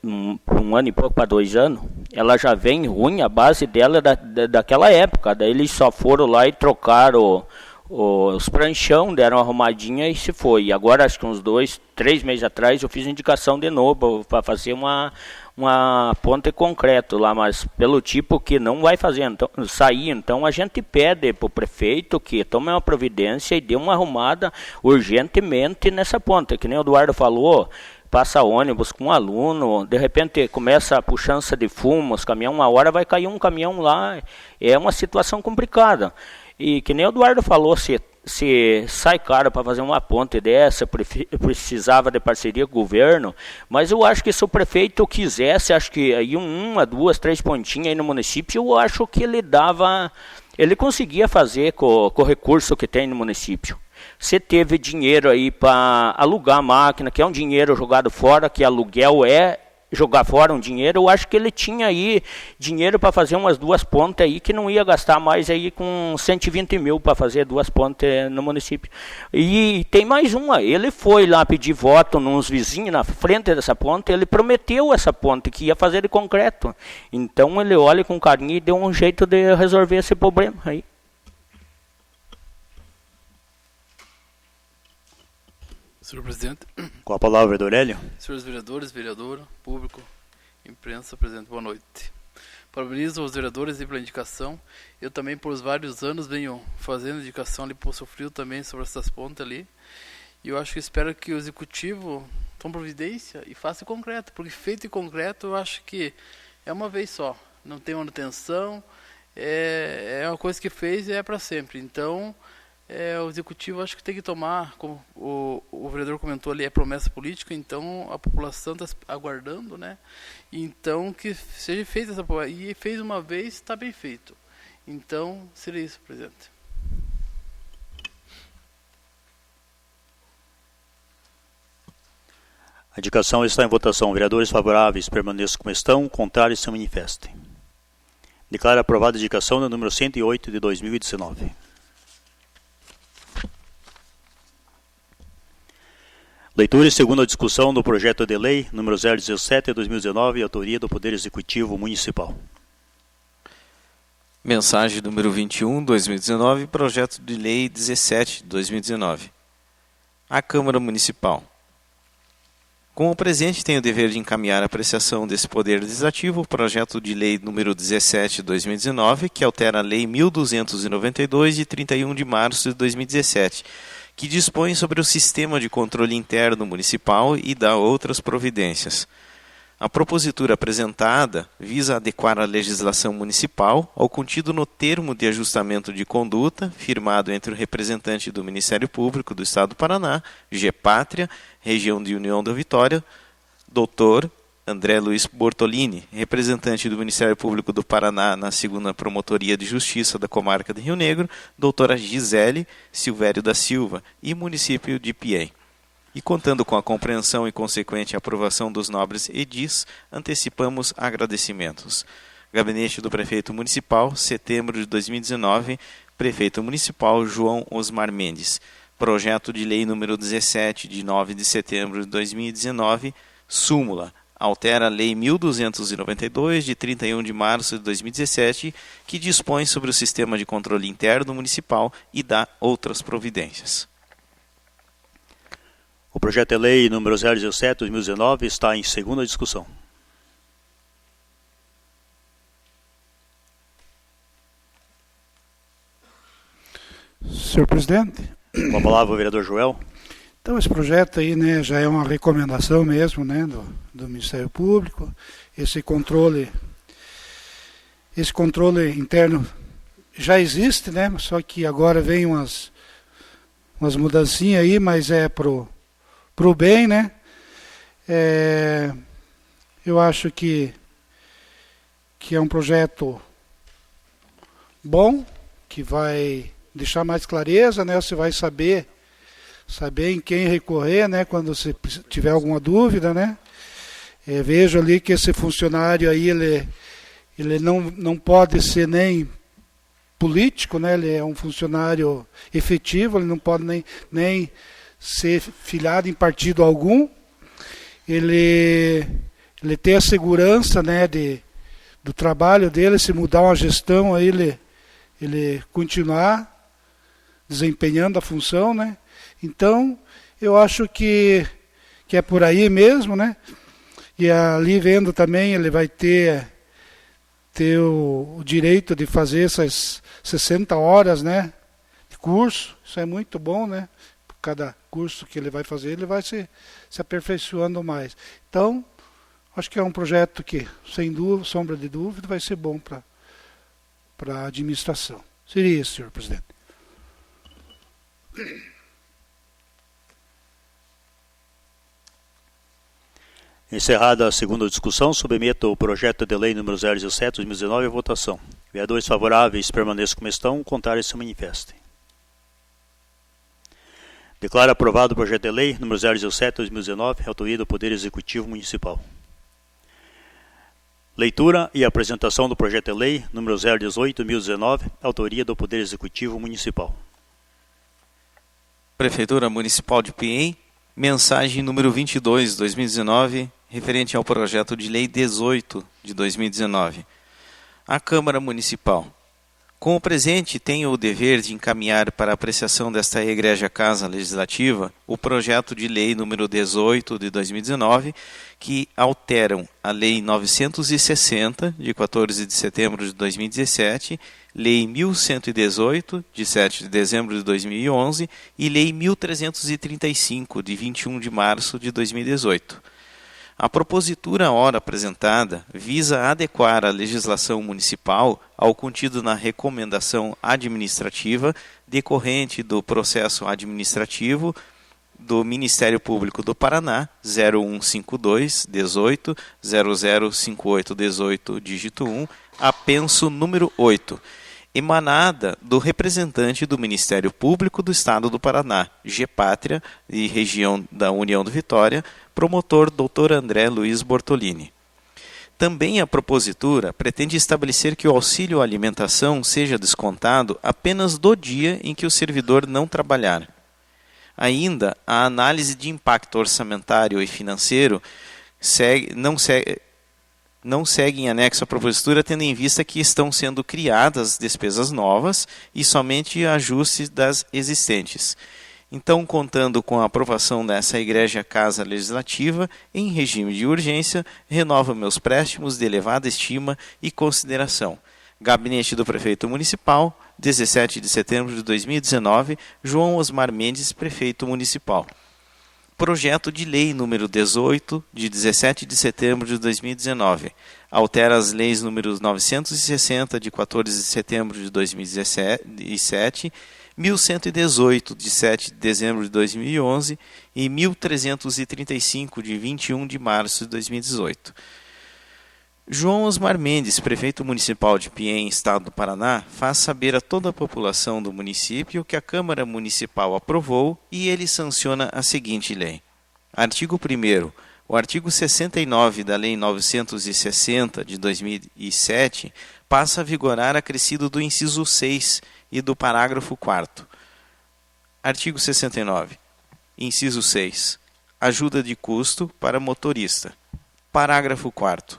um ano e pouco para 2 anos, ela já vem ruim, a base dela é daquela época, daí eles só foram lá e trocaram os pranchão, deram uma arrumadinha e se foi. E agora, acho que uns 2, 3 meses atrás, eu fiz indicação de novo para fazer uma ponte concreto lá, mas pelo tipo que não vai fazer sair. Então a gente pede para o prefeito que tome uma providência e dê uma arrumada urgentemente nessa ponte, que nem o Eduardo falou. Passa ônibus com um aluno, de repente começa a puxança de fumo, os caminhões, uma hora vai cair um caminhão lá, é uma situação complicada. E que nem o Eduardo falou, se sai caro para fazer uma ponte dessa, precisava de parceria com o governo, mas eu acho que se o prefeito quisesse, acho que aí 1, 2, 3 pontinhas aí no município, eu acho que ele conseguia fazer com o recurso que tem no município. Você teve dinheiro aí para alugar a máquina, que é um dinheiro jogado fora, que aluguel é jogar fora um dinheiro, eu acho que ele tinha aí dinheiro para fazer umas 2 pontes aí, que não ia gastar mais aí com 120 mil para fazer 2 pontes no município. E tem mais uma, ele foi lá pedir voto nos vizinhos na frente dessa ponte, ele prometeu essa ponte que ia fazer de concreto. Então ele olha com carinho e deu um jeito de resolver esse problema aí. Senhor presidente. Com a palavra, vereador Hélio. Senhores vereadores, vereadora, público, imprensa presente, boa noite. Parabenizo aos vereadores pela indicação. Eu também, por vários anos, venho fazendo indicação ali para o Poço Frio também sobre essas pontes ali. E eu acho que espero que o executivo tome providência e faça concreto, porque feito em concreto eu acho que é uma vez só. Não tem manutenção, é uma coisa que fez e é para sempre. Então, o executivo acho que tem que tomar, como o vereador comentou ali, é promessa política, então a população está aguardando, né? Então que seja feita essa promessa. E fez uma vez, está bem feito. Então seria isso, presidente. A indicação está em votação. Vereadores favoráveis permaneçam como estão, contrários se manifestem. Declaro aprovada a indicação no número 108 de 2019. Leitura e segunda discussão do projeto de lei número 017 de 2019, autoria do Poder Executivo Municipal. Mensagem número 21, 2019, projeto de lei 17 de 2019. A Câmara Municipal. Com o presente, tenho o dever de encaminhar a apreciação desse Poder Legislativo o projeto de lei número 17 de 2019, que altera a Lei 1292 de 31 de março de 2017, que dispõe sobre o sistema de controle interno municipal e dá outras providências. A propositura apresentada visa adequar a legislação municipal ao contido no termo de ajustamento de conduta firmado entre o representante do Ministério Público do Estado do Paraná, Gepátria, Região de União da Vitória, Dr. André Luiz Bortolini, representante do Ministério Público do Paraná na 2ª Promotoria de Justiça da Comarca de Rio Negro, doutora Gisele Silvério da Silva, e município de Piém. E contando com a compreensão e consequente aprovação dos nobres edis, antecipamos agradecimentos. Gabinete do Prefeito Municipal, setembro de 2019, Prefeito Municipal João Osmar Mendes. Projeto de Lei número 17, de 9 de setembro de 2019, súmula. Altera a Lei 1292, de 31 de março de 2017, que dispõe sobre o sistema de controle interno municipal e dá outras providências. O projeto de lei número 017, 2019, está em segunda discussão. Senhor presidente. Com a palavra o vereador Joel. Então esse projeto aí, né, já é uma recomendação mesmo, né, do Ministério Público. Esse controle interno já existe, né, só que agora vem umas mudancinhas aí, mas é pro bem, né. Eu acho que é um projeto bom, que vai deixar mais clareza, né, você vai saber em quem recorrer, né, quando você tiver alguma dúvida, né. Vejo ali que esse funcionário aí, ele não pode ser nem político, né, ele é um funcionário efetivo, ele não pode nem ser filiado em partido algum. Ele tem a segurança, né, do trabalho dele, se mudar uma gestão, aí ele continuar desempenhando a função, né. Então, eu acho que é por aí mesmo, né? E ali vendo também, ele vai ter o direito de fazer essas 60 horas, né, de curso. Isso é muito bom, né? Cada curso que ele vai fazer, ele vai se aperfeiçoando mais. Então, acho que é um projeto que, sem dúvida, sombra de dúvida, vai ser bom para a administração. Seria isso, senhor presidente. Encerrada a segunda discussão, submeto o projeto de lei número 017, 2019 à votação. Vereadores favoráveis permaneçam como estão, contrários se manifestem. Declaro aprovado o projeto de lei número 017, 2019, autoria do Poder Executivo Municipal. Leitura e apresentação do projeto de lei número 018, 2019, autoria do Poder Executivo Municipal. Prefeitura Municipal de Piém, mensagem número 22, 2019, referente ao projeto de lei 18 de 2019. A Câmara Municipal. Com o presente, tenho o dever de encaminhar para a apreciação desta egrégia Casa Legislativa o projeto de lei número 18 de 2019, que alteram a Lei 960, de 14 de setembro de 2017, Lei 1118, de 7 de dezembro de 2011, e Lei 1335, de 21 de março de 2018. A propositura ora apresentada visa adequar a legislação municipal ao contido na recomendação administrativa decorrente do processo administrativo do Ministério Público do Paraná 0152-18 005818 dígito 1, apenso número 8, emanada do representante do Ministério Público do Estado do Paraná, Gepátria e região da União do Vitória, promotor Dr. André Luiz Bortolini. Também a propositura pretende estabelecer que o auxílio alimentação seja descontado apenas do dia em que o servidor não trabalhar. Ainda, a análise de impacto orçamentário e financeiro não segue em anexo à propositura, tendo em vista que estão sendo criadas despesas novas e somente ajustes das existentes. Então, contando com a aprovação dessa Egrégia Casa Legislativa, em regime de urgência, renovo meus préstimos de elevada estima e consideração. Gabinete do Prefeito Municipal, 17 de setembro de 2019, João Osmar Mendes, Prefeito Municipal. Projeto de Lei número 18, de 17 de setembro de 2019. Altera as leis números 960, de 14 de setembro de 2017, 1118, de 7 de dezembro de 2011 e 1335, de 21 de março de 2018. João Osmar Mendes, Prefeito Municipal de Piém, Estado do Paraná, faz saber a toda a população do município que a Câmara Municipal aprovou e ele sanciona a seguinte lei. Artigo 1º. O artigo 69 da Lei 960 de 2007 passa a vigorar acrescido do inciso 6 e do parágrafo 4º. Artigo 69. Inciso 6. Ajuda de custo para motorista. Parágrafo 4º.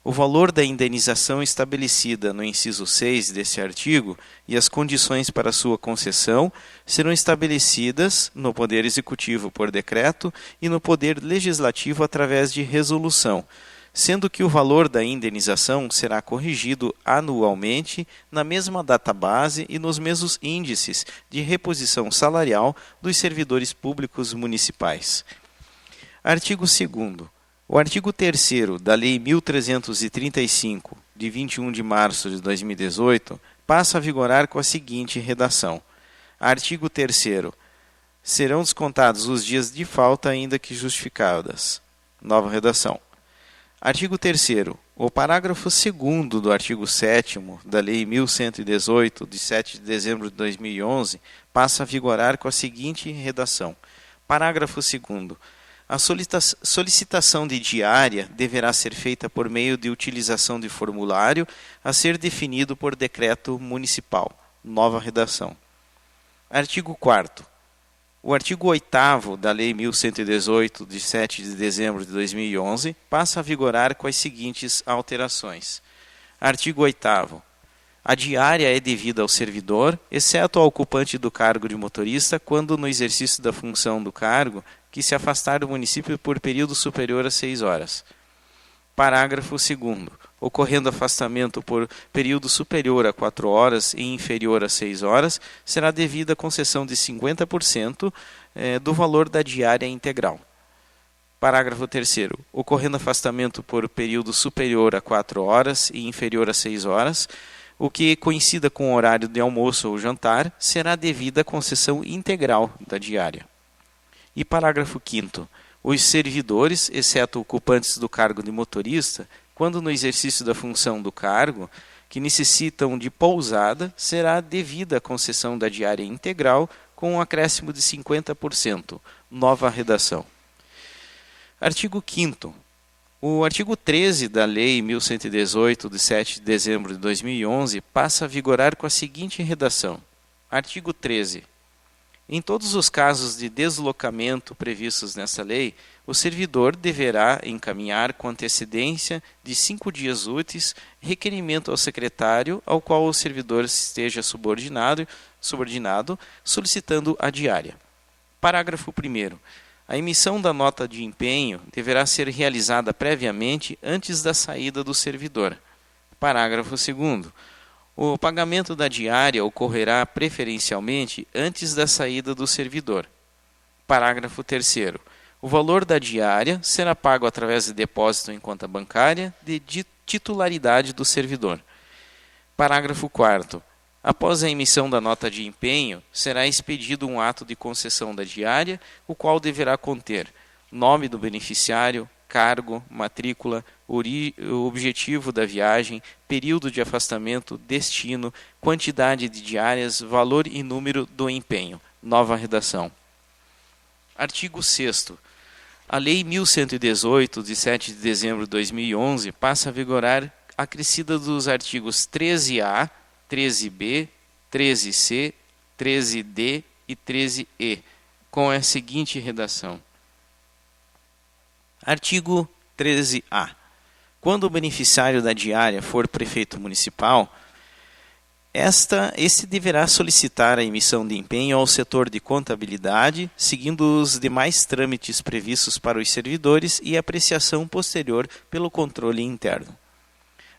O valor da indenização estabelecida no inciso 6 deste artigo e as condições para sua concessão serão estabelecidas no Poder Executivo por decreto e no Poder Legislativo através de resolução, sendo que o valor da indenização será corrigido anualmente na mesma data base e nos mesmos índices de reposição salarial dos servidores públicos municipais. Artigo 2º. O artigo 3º da Lei 1335, de 21 de março de 2018, passa a vigorar com a seguinte redação. Artigo 3º. Serão descontados os dias de falta ainda que justificadas. Nova redação. Artigo 3º. O parágrafo 2º do artigo 7º da Lei 1118, de 7 de dezembro de 2011, passa a vigorar com a seguinte redação. Parágrafo 2º. A solicitação de diária deverá ser feita por meio de utilização de formulário a ser definido por decreto municipal. Nova redação. Artigo 4º. O artigo 8º da Lei 1118, de 7 de dezembro de 2011, passa a vigorar com as seguintes alterações. Artigo 8º. A diária é devida ao servidor, exceto ao ocupante do cargo de motorista, quando no exercício da função do cargo que se afastar do município por período superior a 6 horas. Parágrafo 2º. Ocorrendo afastamento por período superior a 4 horas e inferior a 6 horas, será devida a concessão de 50% do valor da diária integral. Parágrafo 3º. Ocorrendo afastamento por período superior a 4 horas e inferior a 6 horas, o que coincida com o horário de almoço ou jantar, será devida a concessão integral da diária. E parágrafo 5º. Os servidores, exceto ocupantes do cargo de motorista, quando no exercício da função do cargo, que necessitam de pousada, será devida a concessão da diária integral com um acréscimo de 50%. Nova redação. Artigo 5º. O artigo 13 da Lei 1118, de 7 de dezembro de 2011, passa a vigorar com a seguinte redação. Artigo 13. Em todos os casos de deslocamento previstos nesta lei, o servidor deverá encaminhar com antecedência de 5 dias úteis requerimento ao secretário ao qual o servidor esteja subordinado, solicitando a diária. Parágrafo 1º. A emissão da nota de empenho deverá ser realizada previamente antes da saída do servidor. Parágrafo 2º. O pagamento da diária ocorrerá preferencialmente antes da saída do servidor. Parágrafo 3º. O valor da diária será pago através de depósito em conta bancária de titularidade do servidor. Parágrafo 4º. Após a emissão da nota de empenho, será expedido um ato de concessão da diária, o qual deverá conter nome do beneficiário, cargo, matrícula, objetivo da viagem, período de afastamento, destino, quantidade de diárias, valor e número do empenho. Nova redação. Artigo 6º. A Lei 1118, de 7 de dezembro de 2011, passa a vigorar acrescida dos artigos 13A, 13B, 13C, 13D e 13E, com a seguinte redação. Artigo 13A. Quando o beneficiário da diária for prefeito municipal, este deverá solicitar a emissão de empenho ao setor de contabilidade, seguindo os demais trâmites previstos para os servidores e apreciação posterior pelo controle interno.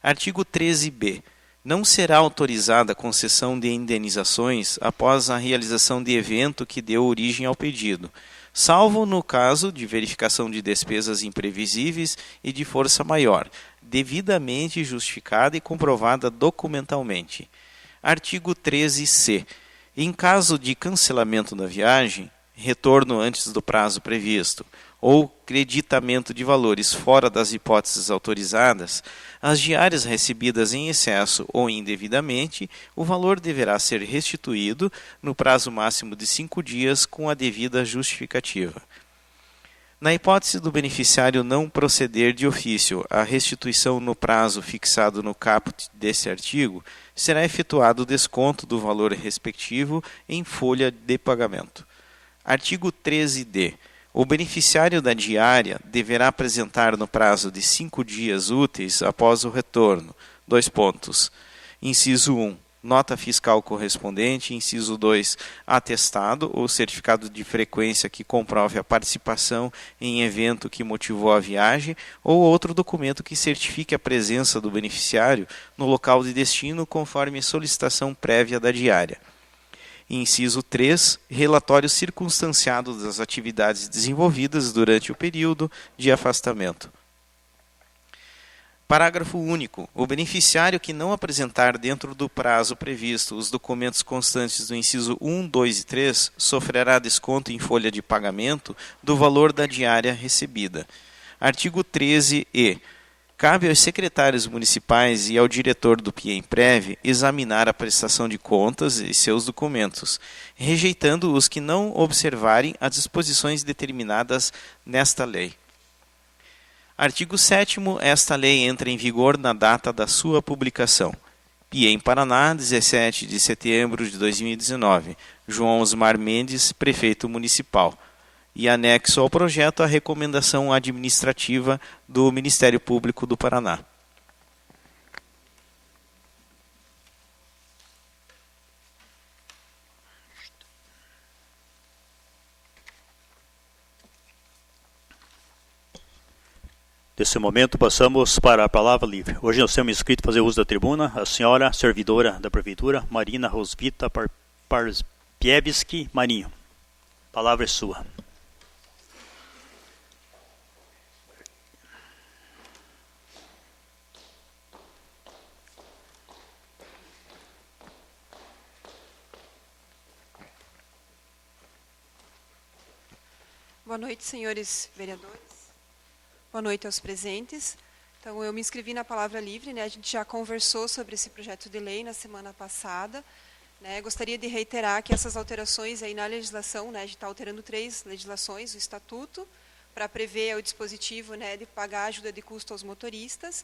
Artigo 13b. Não será autorizada a concessão de indenizações após a realização de evento que deu origem ao pedido, salvo no caso de verificação de despesas imprevisíveis e de força maior, devidamente justificada e comprovada documentalmente. Artigo 13c. Em caso de cancelamento da viagem, retorno antes do prazo previsto, ou creditamento de valores fora das hipóteses autorizadas, as diárias recebidas em excesso ou indevidamente, o valor deverá ser restituído no prazo máximo de 5 dias com a devida justificativa. Na hipótese do beneficiário não proceder de ofício à restituição no prazo fixado no caput deste artigo, será efetuado o desconto do valor respectivo em folha de pagamento. Artigo 13d. O beneficiário da diária deverá apresentar no prazo de 5 dias úteis após o retorno. Inciso 1. Nota fiscal correspondente. Inciso 2. Atestado ou certificado de frequência que comprove a participação em evento que motivou a viagem ou outro documento que certifique a presença do beneficiário no local de destino conforme solicitação prévia da diária. Inciso 3. Relatório circunstanciado das atividades desenvolvidas durante o período de afastamento. Parágrafo único. O beneficiário que não apresentar dentro do prazo previsto os documentos constantes do inciso 1, 2 e 3 sofrerá desconto em folha de pagamento do valor da diária recebida. Artigo 13e. Cabe aos secretários municipais e ao diretor do PIEMPREV examinar a prestação de contas e seus documentos, rejeitando os que não observarem as disposições determinadas nesta lei. Artigo 7º. Esta lei entra em vigor na data da sua publicação. PIEM Paraná, 17 de setembro de 2019. João Osmar Mendes, Prefeito Municipal. E anexo ao projeto a recomendação administrativa do Ministério Público do Paraná. Nesse momento, passamos para a palavra livre. Hoje nós temos inscrito fazer uso da tribuna a senhora servidora da Prefeitura, Marina Rosvita Parpievski Marinho. A palavra é sua. Boa noite, senhores vereadores. Boa noite aos presentes. Então, eu me inscrevi na Palavra Livre, né? A gente já conversou sobre esse projeto de lei na semana passada, né? Gostaria de reiterar que essas alterações aí na legislação, né? A gente está alterando 3 legislações, o Estatuto, para prever o dispositivo, né, de pagar ajuda de custo aos motoristas,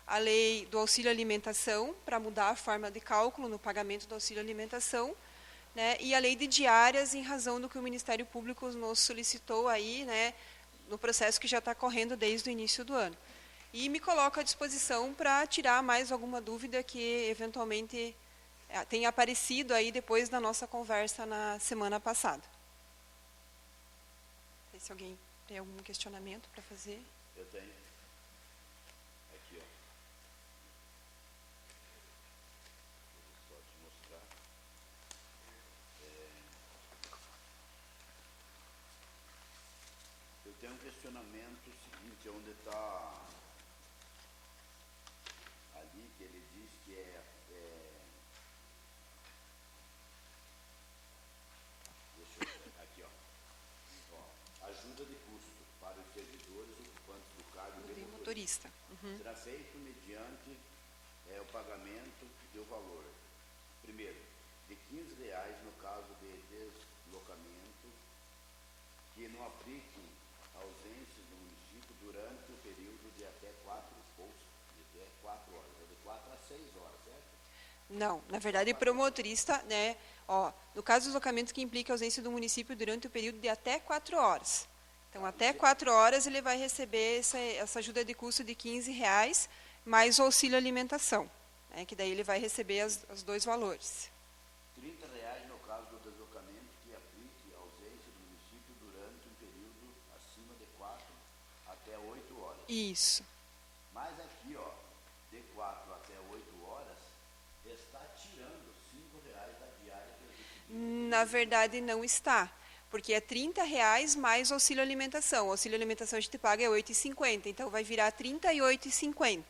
a lei do auxílio alimentação, para mudar a forma de cálculo no pagamento do auxílio alimentação, né, e a lei de diárias, em razão do que o Ministério Público nos solicitou aí, né, no processo que já está correndo desde o início do ano. E me coloco à disposição para tirar mais alguma dúvida que eventualmente tenha aparecido aí depois da nossa conversa na semana passada. Não sei se alguém tem algum questionamento para fazer. Eu tenho. Aqui, ó. Vou só te mostrar. Eu tenho questionamento seguinte, onde está ali que ele diz que deixa eu ver, aqui ó, ajuda de custo para os servidores ocupantes do cargo de motorista. Será feito mediante o pagamento do valor, primeiro, de R$15 no caso de deslocamento, que não apliquem ausências do município durante o período de até 4 horas, ou de 4 a 6 horas, certo? Não, na verdade, para o motorista, né, no caso do deslocamento que implica a ausência do município durante o período de até 4 horas. Então, até 4 horas ele vai receber essa ajuda de custo de R$15, mais o auxílio alimentação, né, que daí ele vai receber os dois valores. R$30 no caso do deslocamento que aplique a ausência do município durante um período acima de 4 até 8 horas. Isso. Mas aqui, ó, de 4 até 8 horas, está tirando R$5 da diária que eu recebi. Na verdade, não está, porque é R$30 mais o auxílio alimentação. O auxílio alimentação a gente paga é R$8,50, então vai virar R$38,50.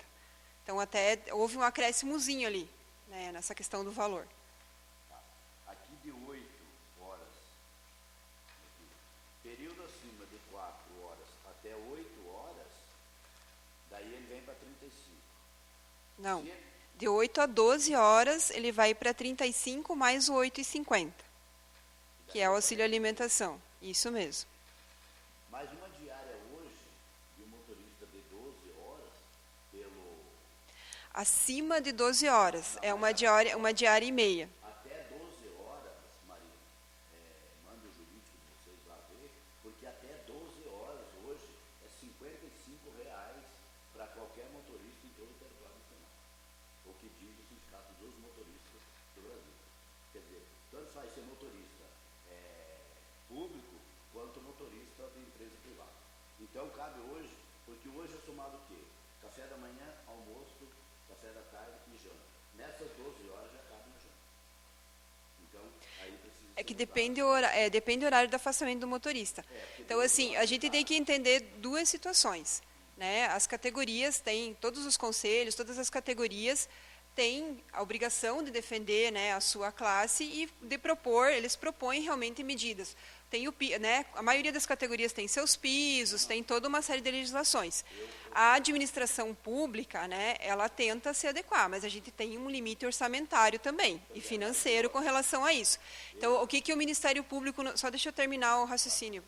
Então, até houve um acréscimozinho ali, né, nessa questão do valor. Aqui de 8 horas, aqui, período acima de 4 horas até 8 horas, daí ele vem para 35. Não, de 8 a 12 horas ele vai para 35 mais o 8,50, que é o auxílio alimentação. Isso mesmo. Mais uma diária hoje de um motorista de 12 horas, acima de 12 horas, é uma diária e meia. Até 12 horas, Maria, manda o jurídico de vocês lá ver, porque até 12 horas hoje é R$55 para qualquer motorista em todo o território nacional. O que diz o Sindicato dos Motoristas do Brasil. Quer dizer, tanto faz ser motorista público quanto motorista de empresa privada. Então cabe hoje, porque hoje é somado o quê? Café da manhã, almoço, café da tarde e janta. Nessas 12 horas já cabe na janta. Então, aí precisa... É que depende do horário do afastamento do motorista. Então, assim, a gente tem que entender duas situações, né? As categorias têm, todos os conselhos, todas as categorias têm a obrigação de defender, né, a sua classe e de propor, eles propõem realmente medidas. Tem né, a maioria das categorias tem seus pisos, tem toda uma série de legislações. A administração pública, né, ela tenta se adequar, mas a gente tem um limite orçamentário também, e financeiro com relação a isso. Então, o que o Ministério Público... Só deixa eu terminar o raciocínio.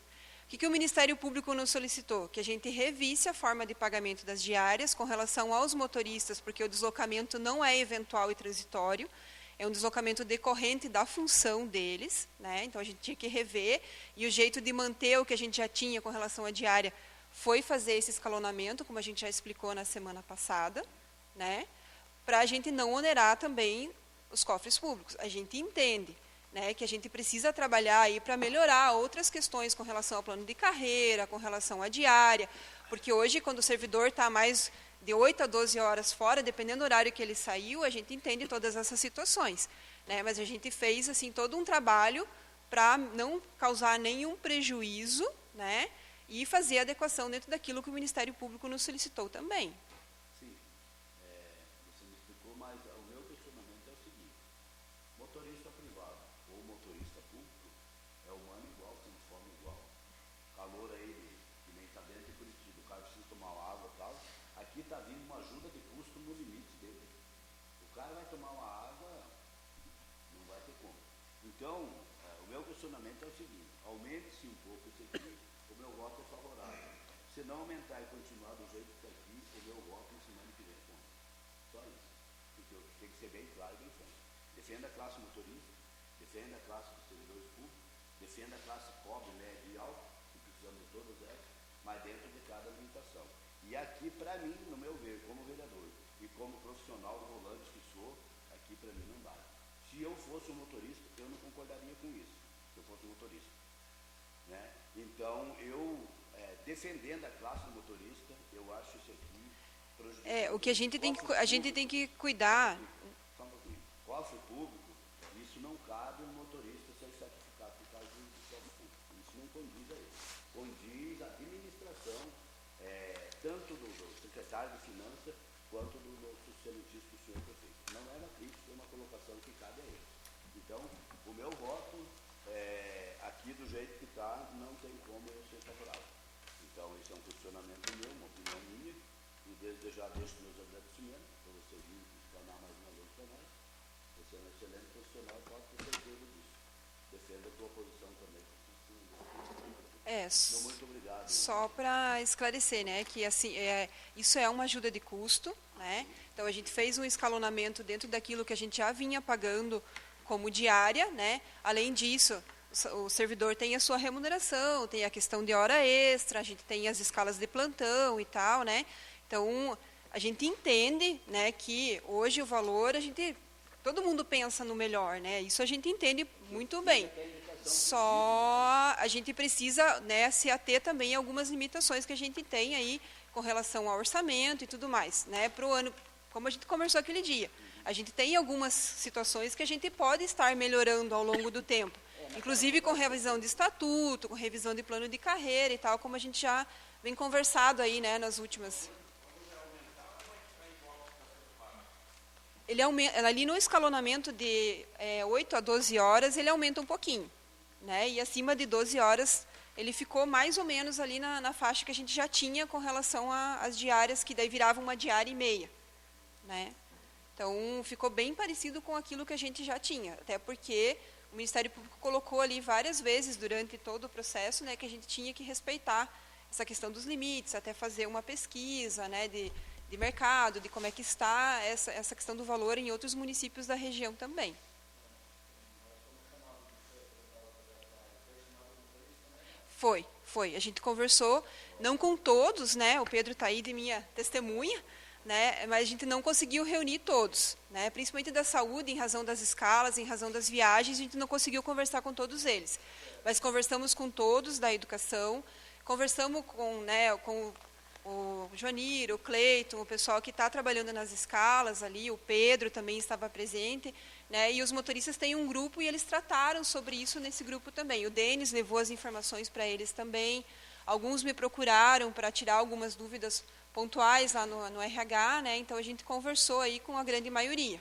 O que o Ministério Público nos solicitou? Que a gente revisse a forma de pagamento das diárias com relação aos motoristas, porque o deslocamento não é eventual e transitório, é um deslocamento decorrente da função deles, né? Então a gente tinha que rever, e o jeito de manter o que a gente já tinha com relação à diária foi fazer esse escalonamento, como a gente já explicou na semana passada, né? Para a gente não onerar também os cofres públicos. A gente entende, né, que a gente precisa trabalhar aí para melhorar outras questões com relação ao plano de carreira, com relação à diária, porque hoje, quando o servidor está mais de 8 a 12 horas fora, dependendo do horário que ele saiu, a gente entende todas essas situações, né? Mas a gente fez assim todo um trabalho para não causar nenhum prejuízo, né? E fazer a adequação dentro daquilo que o Ministério Público nos solicitou também. Sim, você me explicou, mas o meu questionamento é o seguinte: motorista privado ou motorista público é humano igual, tem forma igual. Calor aí, que nem está dentro de Curitiba, o cara precisa tomar uma água e tal. Aqui está vindo uma ajuda de custo no limite dele. O cara vai tomar uma água, não vai ter como. Então, o meu questionamento é o seguinte: aumente-se um pouco isso aqui, o meu voto é favorável. Se não aumentar e continuar do jeito que está aqui, o meu voto em semana que vem conta. Só isso. Porque tem que ser bem claro e bem franco. Defenda a classe motorista, defenda a classe dos servidores públicos, defenda a classe pobre, média e alta, que precisamos de todas elas, mas dentro de cada limitação. E aqui, para mim, no meu ver, como vereador e como profissional do volante que sou, aqui para mim não dá. Se eu fosse um motorista, eu não concordaria com isso, se eu fosse um motorista. Né? Então, eu, defendendo a classe do motorista, eu acho isso aqui prejudicial. O que a gente tem que cuidar... Só um pouquinho. Cofre público, isso não cabe um motorista ser certificado por causa do cofre público. Isso não condiz a ele. Condiz a administração secretário de Finanças quanto do nosso excelentíssimo senhor prefeito. Não é uma crítica, é uma colocação que cabe a ele. Então, o meu voto, aqui do jeito que está, não tem como eu ser favorável. Então, esse é um questionamento meu, uma opinião minha, e desde já deixo meus agradecimentos para você vir tornar mais uma vez para nós. Você é um excelente profissional, pode ter certeza disso. Defenda a tua posição também. Muito obrigado. Só para esclarecer, né, que assim, isso é uma ajuda de custo, né? Então a gente fez um escalonamento dentro daquilo que a gente já vinha pagando como diária, né? Além disso, o servidor tem a sua remuneração, tem a questão de hora extra, a gente tem as escalas de plantão e tal, né? Então a gente entende, né, que hoje o valor todo mundo pensa no melhor, né? Isso a gente entende muito bem. Só a gente precisa, né, se ater também a algumas limitações que a gente tem aí com relação ao orçamento e tudo mais, né, para o ano, como a gente conversou aquele dia. A gente tem algumas situações que a gente pode estar melhorando ao longo do tempo, inclusive com revisão de estatuto, com revisão de plano de carreira e tal, como a gente já vem conversado aí, né, nas últimas. Ele aumenta, ali no escalonamento de 8 a 12 horas, ele aumenta um pouquinho. Né? E acima de 12 horas, ele ficou mais ou menos ali na faixa que a gente já tinha com relação às diárias, que daí virava uma diária e meia. Né? Então, ficou bem parecido com aquilo que a gente já tinha, até porque o Ministério Público colocou ali várias vezes durante todo o processo, né, que a gente tinha que respeitar essa questão dos limites, até fazer uma pesquisa, né, de mercado, de como é que está essa questão do valor em outros municípios da região também. Foi. A gente conversou, não com todos, né? O Pedro está aí de minha testemunha, né? Mas a gente não conseguiu reunir todos, né? Principalmente da saúde, em razão das escalas, em razão das viagens, a gente não conseguiu conversar com todos eles. Mas conversamos com todos da educação, conversamos com o Joanir, o Cleiton, o pessoal que está trabalhando nas escalas ali, o Pedro também estava presente, né, e os motoristas têm um grupo e eles trataram sobre isso nesse grupo também. O Denis levou as informações para eles também, alguns me procuraram para tirar algumas dúvidas pontuais lá no RH, né, então a gente conversou aí com a grande maioria.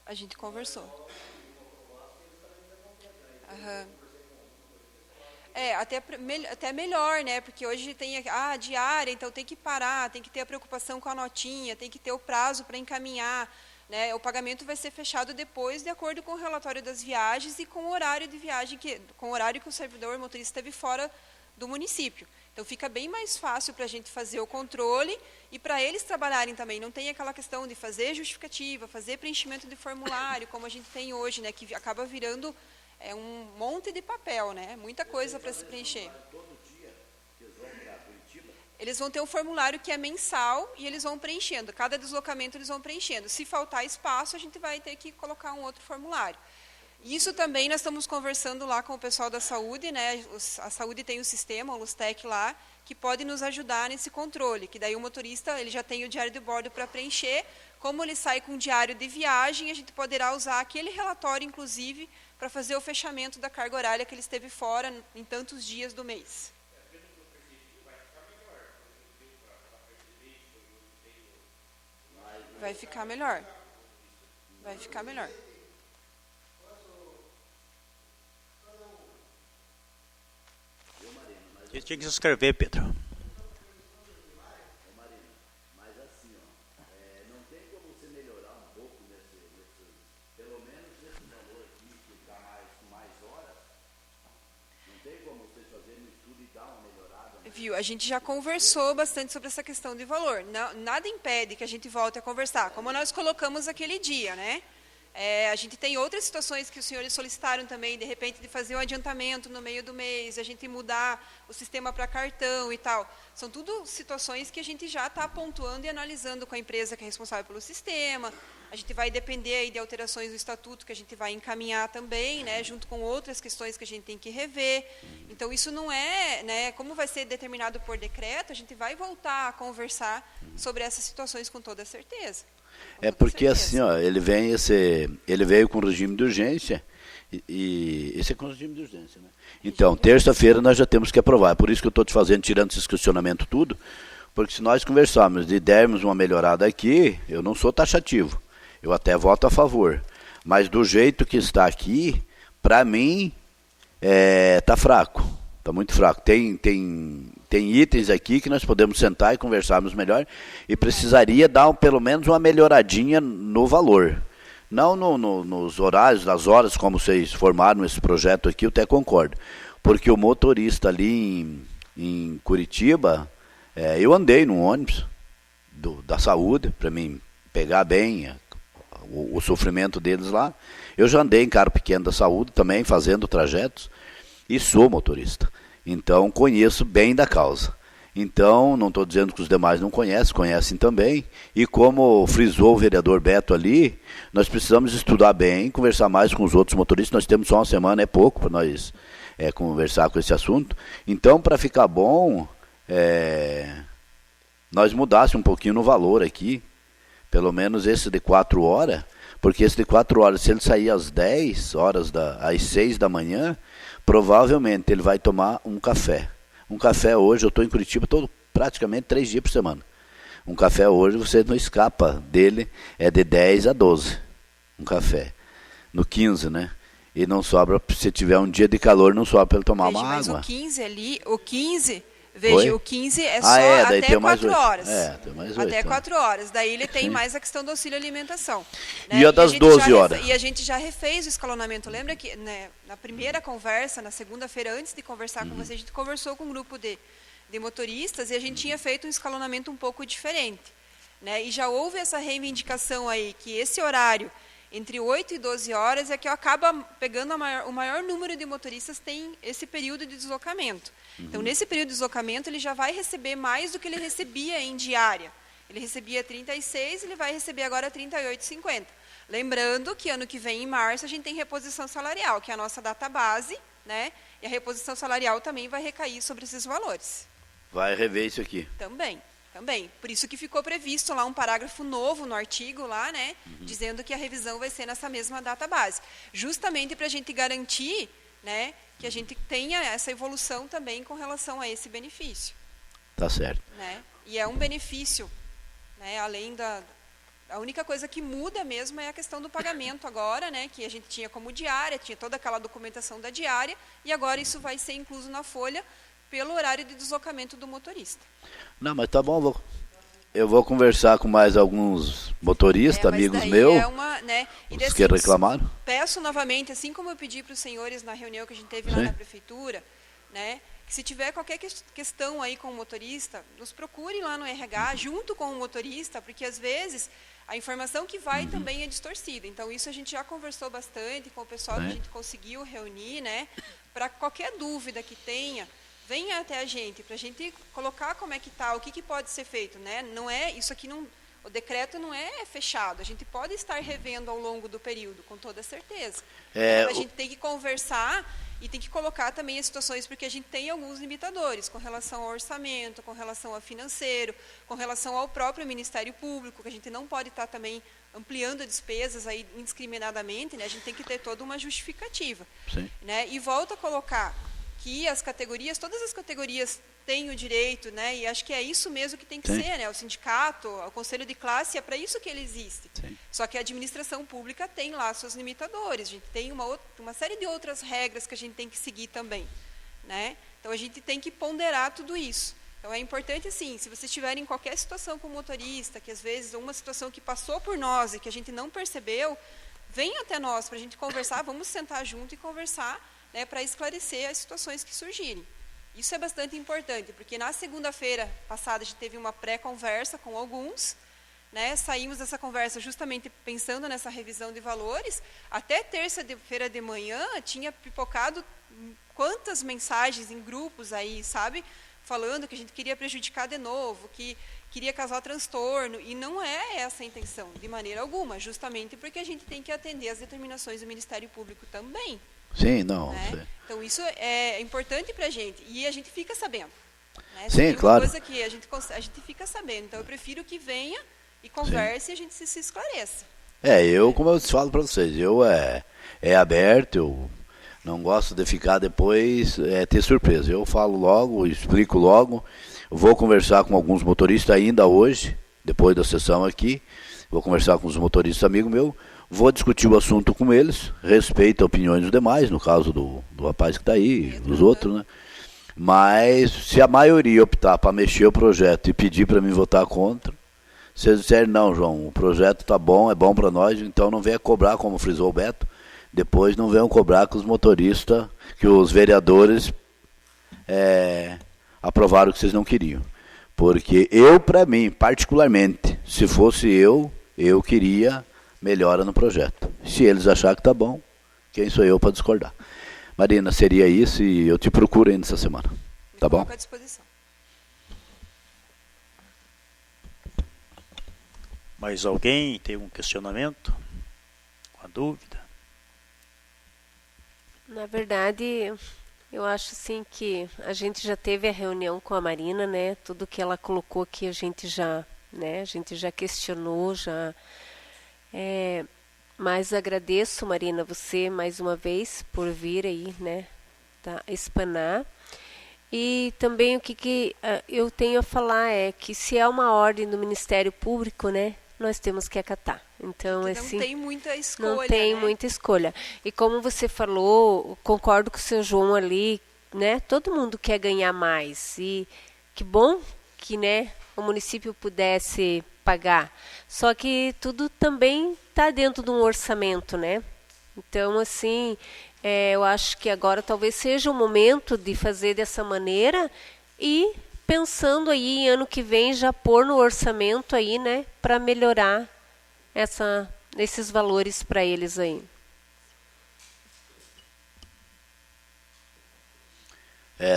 A gente conversou. Até melhor, né? Porque hoje tem a diária, então tem que parar, tem que ter a preocupação com a notinha, tem que ter o prazo para encaminhar, né? O pagamento vai ser fechado depois, de acordo com o relatório das viagens e com o horário de viagem, com o horário que o servidor motorista esteve fora do município. Então fica bem mais fácil para a gente fazer o controle e para eles trabalharem também. Não tem aquela questão de fazer justificativa, fazer preenchimento de formulário, como a gente tem hoje, né, que acaba virando um monte de papel, né, muita coisa para se preencher. Eles vão ter um formulário que é mensal e eles vão preenchendo. Cada deslocamento eles vão preenchendo. Se faltar espaço, a gente vai ter que colocar um outro formulário. Isso também nós estamos conversando lá com o pessoal da saúde, né? A saúde tem um sistema, o Lustec lá, que pode nos ajudar nesse controle, que daí o motorista ele já tem o diário de bordo para preencher. Como ele sai com o diário de viagem, a gente poderá usar aquele relatório, inclusive, para fazer o fechamento da carga horária que ele esteve fora em tantos dias do mês. Vai ficar melhor. Você tinha que se inscrever, Pedro. Mas assim, não tem como você melhorar um pouco pelo menos nesse valor aqui, que está com mais horas, não tem como vocês fazerem um estudo e dar uma melhorada? Viu, a gente já conversou bastante sobre essa questão de valor. Nada impede que a gente volte a conversar, como nós colocamos aquele dia, né? A gente tem outras situações que os senhores solicitaram também, de repente, de fazer um adiantamento no meio do mês, a gente mudar o sistema para cartão e tal. São tudo situações que a gente já está pontuando e analisando com a empresa que é responsável pelo sistema. A gente vai depender aí de alterações do estatuto que a gente vai encaminhar também, né, junto com outras questões que a gente tem que rever. Então, isso não é, né, como vai ser determinado por decreto, a gente vai voltar a conversar sobre essas situações com toda certeza. É porque assim, ó, ele veio com regime de urgência e esse é com regime de urgência, né? Então, terça-feira nós já temos que aprovar. É por isso que eu estou te fazendo, tirando esses questionamentos tudo, porque se nós conversarmos e dermos uma melhorada aqui, eu não sou taxativo, eu até voto a favor. Mas do jeito que está aqui, para mim, está fraco, está muito fraco. Tem itens aqui que nós podemos sentar e conversarmos melhor e precisaria dar pelo menos uma melhoradinha no valor. Não nos horários, nas horas, como vocês formaram esse projeto aqui, eu até concordo. Porque o motorista ali em Curitiba, eu andei num ônibus da saúde, para mim pegar bem o sofrimento deles lá. Eu já andei em carro pequeno da saúde também, fazendo trajetos, e sou motorista. Então, conheço bem da causa. Então, não estou dizendo que os demais não conhecem também. E como frisou o vereador Beto ali, nós precisamos estudar bem, conversar mais com os outros motoristas. Nós temos só uma semana, é pouco para nós conversar com esse assunto. Então, para ficar bom, nós mudássemos um pouquinho no valor aqui. Pelo menos esse de 4 horas. Porque esse de 4 horas, se ele sair às 10 horas, às 6 da manhã, provavelmente ele vai tomar um café. Um café hoje, eu estou em Curitiba praticamente 3 dias por semana. Um café hoje, você não escapa dele, é de 10 a 12. Um café. No 15, né? E não sobra, se tiver um dia de calor, não sobra para ele tomar uma mas água. O 15 ali, o 15... Veja, Oi? o 15 é só daí até 4 8. horas. Tem mais 8. Até 4 horas. Daí ele tem mais a questão do auxílio alimentação. Né? E a das 12 horas? E a gente já refez o escalonamento. Lembra que na primeira conversa, na segunda-feira, antes de conversar com você, a gente conversou com um grupo de motoristas e a gente tinha feito um escalonamento um pouco diferente. Né? E já houve essa reivindicação aí, que esse horário entre 8 e 12 horas é que acaba pegando o maior número de motoristas tem esse período de deslocamento. Então, nesse período de deslocamento, ele já vai receber mais do que ele recebia em diária. Ele recebia 36, ele vai receber agora 38,50. Lembrando que ano que vem, em março, a gente tem reposição salarial, que é a nossa data base, né? E a reposição salarial também vai recair sobre esses valores. Vai rever isso aqui. Também. Por isso que ficou previsto lá um parágrafo novo no artigo, lá, né? Dizendo que a revisão vai ser nessa mesma data base. Justamente para a gente garantir, né, que a gente tenha essa evolução também com relação a esse benefício. Tá certo. Né? E é um benefício, né, além da... A única coisa que muda mesmo é a questão do pagamento agora, né, que a gente tinha como diária, tinha toda aquela documentação da diária, e agora isso vai ser incluso na folha pelo horário de deslocamento do motorista. Não, mas tá bom, eu vou conversar com mais alguns motoristas, amigos meus, os que reclamaram. Peço novamente, assim como eu pedi para os senhores na reunião que a gente teve lá na prefeitura, né, que se tiver qualquer questão aí com o motorista, nos procure lá no RH, junto com o motorista, porque às vezes a informação que vai também é distorcida. Então, isso a gente já conversou bastante com o pessoal que a gente conseguiu reunir, né, para qualquer dúvida que tenha, venha até a gente, para a gente colocar como é que está, o que pode ser feito, né? Não é, isso aqui não, o decreto não é fechado, a gente pode estar revendo ao longo do período, com toda certeza. Então, a gente tem que conversar e tem que colocar também as situações, porque a gente tem alguns limitadores, com relação ao orçamento, com relação ao financeiro, com relação ao próprio Ministério Público, que a gente não pode estar também ampliando despesas aí indiscriminadamente, né? A gente tem que ter toda uma justificativa. Sim. Né? E volto a colocar que as categorias, todas as categorias têm o direito, né? E acho que é isso mesmo que tem que ser, né? O sindicato, o conselho de classe, é para isso que ele existe. Sim. Só que a administração pública tem lá seus limitadores, a gente tem uma série de outras regras que a gente tem que seguir também, né? Então a gente tem que ponderar tudo isso. Então é importante, assim, se vocês tiverem qualquer situação com o motorista, que às vezes uma situação que passou por nós e que a gente não percebeu, venha até nós para a gente conversar, vamos sentar junto e conversar, né, para esclarecer as situações que surgirem. Isso é bastante importante, porque na segunda-feira passada a gente teve uma pré-conversa com alguns, né, saímos dessa conversa justamente pensando nessa revisão de valores, até terça-feira de manhã tinha pipocado quantas mensagens em grupos aí, sabe, falando que a gente queria prejudicar de novo, que queria causar transtorno, e não é essa a intenção, de maneira alguma, justamente porque a gente tem que atender às determinações do Ministério Público também. Sim, não. Né? Então, isso é importante para a gente, e a gente fica sabendo. Né? Sim, é claro. uma coisa que a gente fica sabendo. Então, eu prefiro que venha, e converse e a gente se esclareça. Eu, como eu falo para vocês, eu é aberto, eu não gosto de ficar depois, ter surpresa. Eu falo logo, explico logo, vou conversar com alguns motoristas ainda hoje, depois da sessão aqui, vou conversar com os motoristas amigos meus, vou discutir o assunto com eles, respeito a opiniões dos demais, no caso do rapaz que está aí, dos outros, né? Mas se a maioria optar para mexer o projeto e pedir para mim votar contra, se eles disserem, não, João, o projeto está bom, é bom para nós, então não venha cobrar, como frisou o Beto, depois não venham cobrar que os motoristas, que os vereadores aprovaram o que vocês não queriam. Porque eu, para mim, particularmente, se fosse eu queria melhora no projeto. Se eles acharem que está bom, quem sou eu para discordar? Marina, seria isso e eu te procuro ainda essa semana. Tá bom? À disposição. Mais alguém tem um questionamento? Uma dúvida? Na verdade, eu acho assim que a gente já teve a reunião com a Marina, né? Tudo que ela colocou aqui a gente já questionou, mas agradeço, Marina, você mais uma vez por vir aí, né? Explanar. E também o que eu tenho a falar é que se é uma ordem do Ministério Público, né? Nós temos que acatar. Então, assim, não tem muita escolha. Não tem muita escolha. E como você falou, concordo com o seu João ali, né? Todo mundo quer ganhar mais. E que bom que, né, o município pudesse pagar. Só que tudo também está dentro de um orçamento, né? Então, assim, eu acho que agora talvez seja o momento de fazer dessa maneira e pensando aí ano que vem já pôr no orçamento aí, né, para melhorar esses valores para eles aí.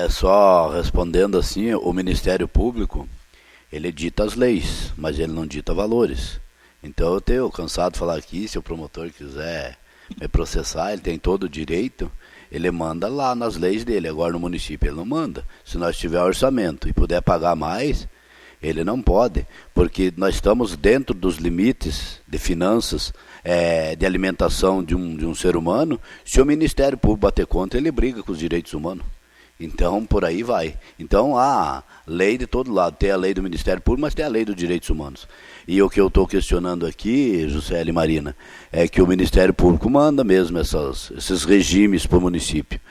Só respondendo assim, o Ministério Público, ele dita as leis, mas ele não dita valores. Então eu tenho cansado de falar aqui, se o promotor quiser me processar, ele tem todo o direito, ele manda lá nas leis dele. Agora no município ele não manda. Se nós tiver orçamento e puder pagar mais, ele não pode, porque nós estamos dentro dos limites de finanças, de alimentação de um ser humano. Se o Ministério Público bater contra, ele briga com os direitos humanos. Então, por aí vai. Então, há lei de todo lado. Tem a lei do Ministério Público, mas tem a lei dos direitos humanos. E o que eu estou questionando aqui, Juscelia e Marina, é que o Ministério Público manda mesmo esses regimes para o município.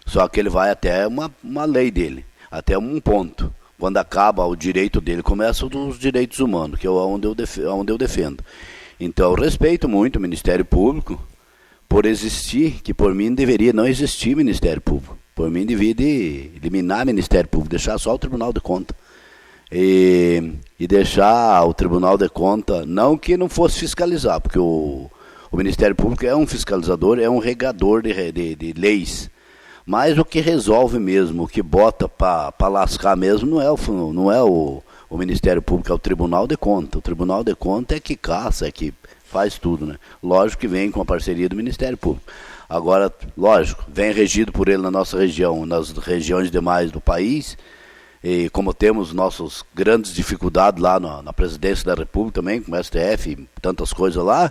Só que ele vai até uma lei dele, até um ponto. Quando acaba o direito dele, começa os direitos humanos, que é onde eu defendo. Então, eu respeito muito o Ministério Público por existir, que por mim deveria não existir Ministério Público. Por mim, devia eliminar o Ministério Público, deixar só o Tribunal de Contas. E deixar o Tribunal de Contas, não que não fosse fiscalizar, porque o Ministério Público é um fiscalizador, é um regador de leis. Mas o que resolve mesmo, o que bota para lascar mesmo, não é o Ministério Público, é o Tribunal de Contas. O Tribunal de Contas é que caça, é que faz tudo, né? Lógico que vem com a parceria do Ministério Público. Agora, lógico, vem regido por ele na nossa região, nas regiões demais do país, e como temos nossas grandes dificuldades lá na presidência da República também, com o STF e tantas coisas lá,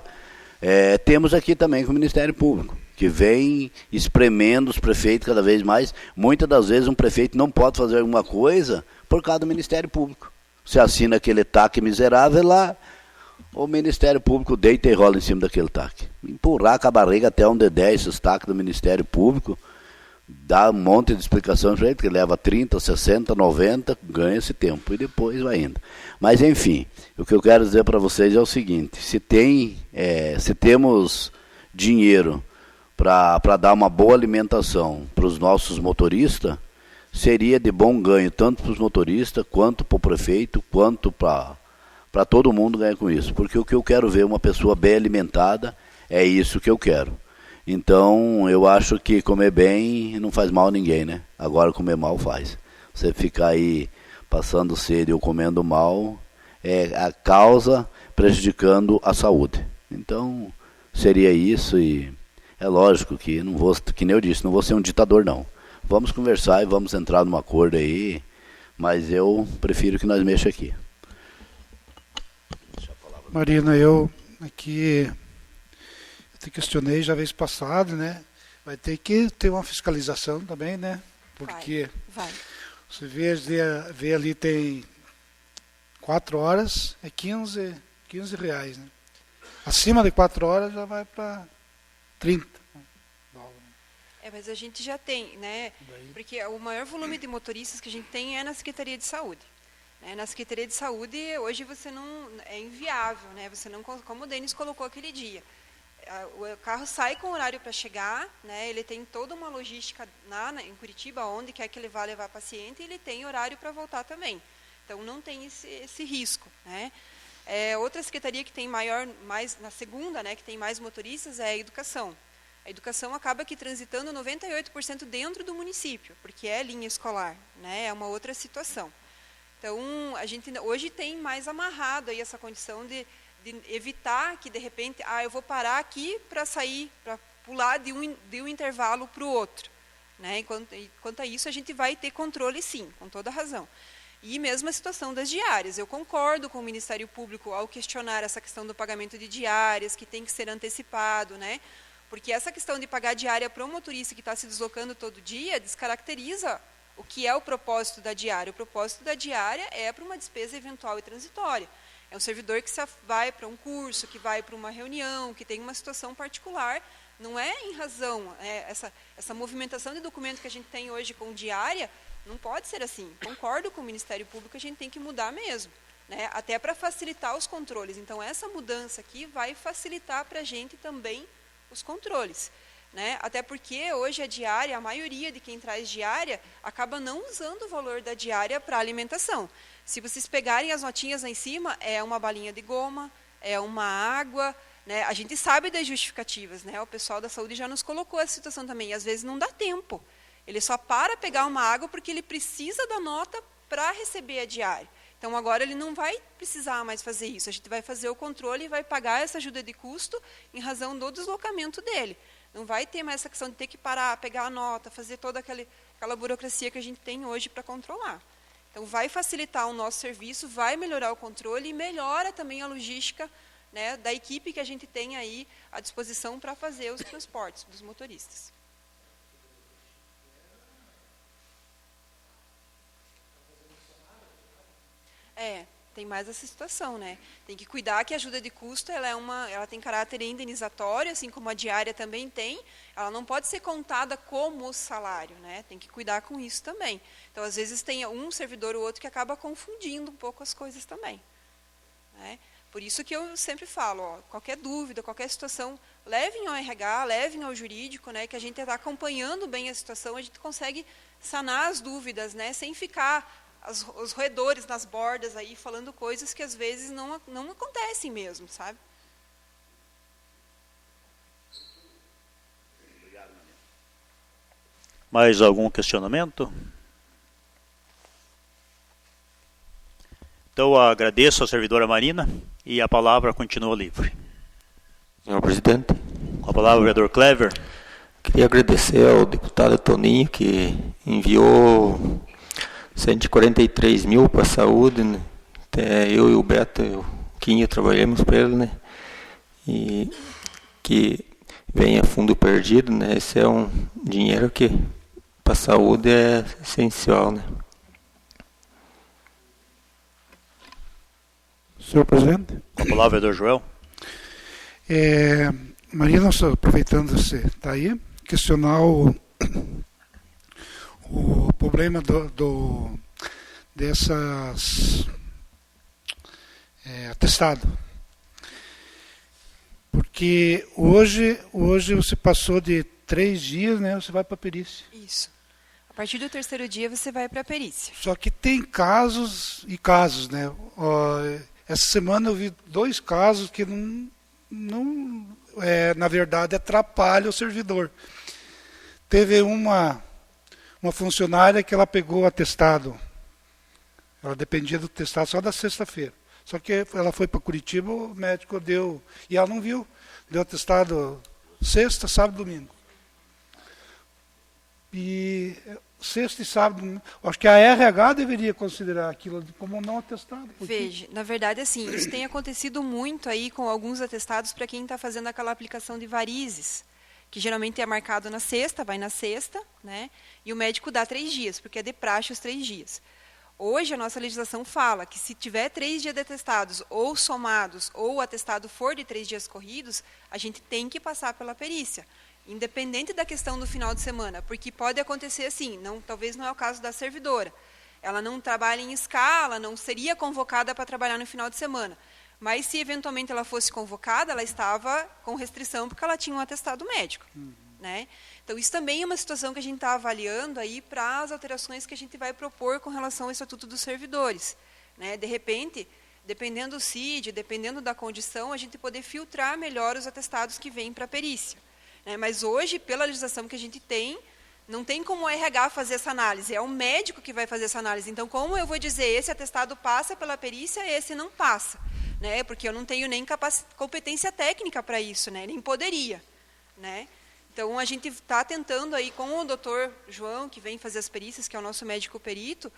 temos aqui também com o Ministério Público, que vem espremendo os prefeitos cada vez mais. Muitas das vezes um prefeito não pode fazer alguma coisa por causa do Ministério Público. Você assina aquele TAC miserável lá, o Ministério Público deita e rola em cima daquele TAC. Empurrar com a barriga até onde der esses TAC do Ministério Público, dá um monte de explicação para ele, que leva 30, 60, 90, ganha esse tempo e depois vai indo. Mas enfim, o que eu quero dizer para vocês é o seguinte: se temos dinheiro para dar uma boa alimentação para os nossos motoristas, seria de bom ganho tanto para os motoristas, quanto para o prefeito, quanto para todo mundo ganhar com isso. Porque o que eu quero ver uma pessoa bem alimentada, é isso que eu quero. Então, eu acho que comer bem não faz mal a ninguém, né? Agora, comer mal faz. Você ficar aí passando sede ou comendo mal, é a causa prejudicando a saúde. Então, seria isso, e é lógico que não vou, que nem eu disse, não vou ser um ditador, não. Vamos conversar e vamos entrar num acordo aí, mas eu prefiro que nós mexa aqui. Deixa eu falar Marina, eu te questionei já vez passada, né? Vai ter que ter uma fiscalização também, né? Porque vai. Você vê ali tem 4 horas, é 15 reais, né? Acima de 4 horas já vai para 30. Mas a gente já tem, né? Porque o maior volume de motoristas que a gente tem é na Secretaria de Saúde. Na Secretaria de Saúde, hoje você não é inviável, né? Você não, como o Denis colocou aquele dia, o carro sai com horário para chegar, né? Ele tem toda uma logística em Curitiba, onde quer que ele vá levar paciente, e ele tem horário para voltar também. Então não tem esse risco, né? Outra secretaria que tem mais na segunda, né, que tem mais motoristas, é a educação. A educação acaba que transitando 98% dentro do município, porque é linha escolar, né? É uma outra situação. Então, a gente hoje tem mais amarrado aí essa condição de evitar que, de repente, eu vou parar aqui para sair, para pular de um intervalo para o outro. Né? Quanto a isso, a gente vai ter controle, sim, com toda razão. E mesmo a situação das diárias. Eu concordo com o Ministério Público ao questionar essa questão do pagamento de diárias, que tem que ser antecipado, né? Porque essa questão de pagar diária para um motorista que está se deslocando todo dia descaracteriza o que é o propósito da diária. O propósito da diária é para uma despesa eventual e transitória. É um servidor que vai para um curso, que vai para uma reunião, que tem uma situação particular. Não é em razão, essa movimentação de documento que a gente tem hoje com diária, não pode ser assim. Concordo com o Ministério Público, a gente tem que mudar mesmo, né? Até para facilitar os controles. Então, essa mudança aqui vai facilitar para a gente também os controles. Né? Até porque hoje a diária, a maioria de quem traz diária, acaba não usando o valor da diária para alimentação. Se vocês pegarem as notinhas lá em cima, é uma balinha de goma, é uma água, né? A gente sabe das justificativas, né? O pessoal da saúde já nos colocou essa situação também, e às vezes não dá tempo. Ele só para pegar uma água porque ele precisa da nota para receber a diária. Então, agora ele não vai precisar mais fazer isso. A gente vai fazer o controle e vai pagar essa ajuda de custo em razão do deslocamento dele. Não vai ter mais essa questão de ter que parar, pegar a nota, fazer toda aquela burocracia que a gente tem hoje para controlar. Então, vai facilitar o nosso serviço, vai melhorar o controle e melhora também a logística, né, da equipe que a gente tem aí à disposição para fazer os transportes dos motoristas. Tem mais essa situação, né? Tem que cuidar que a ajuda de custo ela tem caráter indenizatório, assim como a diária também tem. Ela não pode ser contada como salário, né? Tem que cuidar com isso também. Então, às vezes tem um servidor ou outro que acaba confundindo um pouco as coisas também, né? Por isso que eu sempre falo, qualquer dúvida, qualquer situação, levem ao RH, levem ao jurídico, né? Que a gente está acompanhando bem a situação, a gente consegue sanar as dúvidas, né? Sem ficar os roedores nas bordas aí, falando coisas que às vezes não acontecem mesmo, sabe? Mais algum questionamento? Então, agradeço à servidora Marina e a palavra continua livre. Senhor presidente. Com a palavra, o vereador Clever. Queria agradecer ao deputado Toninho, que enviou 143 mil para a saúde, né? Até eu e o Beto e o Quinho trabalhamos para ele, né? E que vem a fundo perdido, né? Esse é um dinheiro que para a saúde é essencial, né? Senhor presidente. Com a palavra, vereador Joel. Marina, aproveitando você está aí, questionar o problema dessas atestado. Porque hoje você passou de 3 dias, né? Você vai para a perícia. Isso. A partir do 3º dia você vai para a perícia. Só que tem casos e casos, né? Essa semana eu vi 2 casos que na verdade atrapalha o servidor. Teve uma funcionária que ela pegou o atestado. Ela dependia do atestado só da sexta-feira. Só que ela foi para Curitiba, o médico deu... E ela não viu. Deu atestado sexta, sábado e domingo. E sexta e sábado. Acho que a RH deveria considerar aquilo como não atestado. Veja, na verdade, assim, isso tem acontecido muito aí com alguns atestados para quem está fazendo aquela aplicação de varizes, que geralmente é marcado na sexta, vai na sexta, né? E o médico dá 3 dias, porque é de praxe os 3 dias. Hoje, a nossa legislação fala que se tiver 3 dias de atestados, ou somados, ou o atestado for de 3 dias corridos, a gente tem que passar pela perícia. Independente da questão do final de semana, porque pode acontecer assim, talvez não é o caso da servidora. Ela não trabalha em escala, não seria convocada para trabalhar no final de semana. Mas se eventualmente ela fosse convocada, ela estava com restrição porque ela tinha um atestado médico. Né? Então, isso também é uma situação que a gente está avaliando aí para as alterações que a gente vai propor com relação ao Estatuto dos Servidores. Né? De repente, dependendo do CID, dependendo da condição, a gente poder filtrar melhor os atestados que vêm para a perícia. Né? Mas hoje, pela legislação que a gente tem, não tem como o RH fazer essa análise, é o médico que vai fazer essa análise. Então, como eu vou dizer, esse atestado passa pela perícia, esse não passa? Né? Porque eu não tenho nem competência técnica para isso, né? Nem poderia. Né? Então, a gente está tentando, aí, com o doutor João, que vem fazer as perícias, que é o nosso médico perito,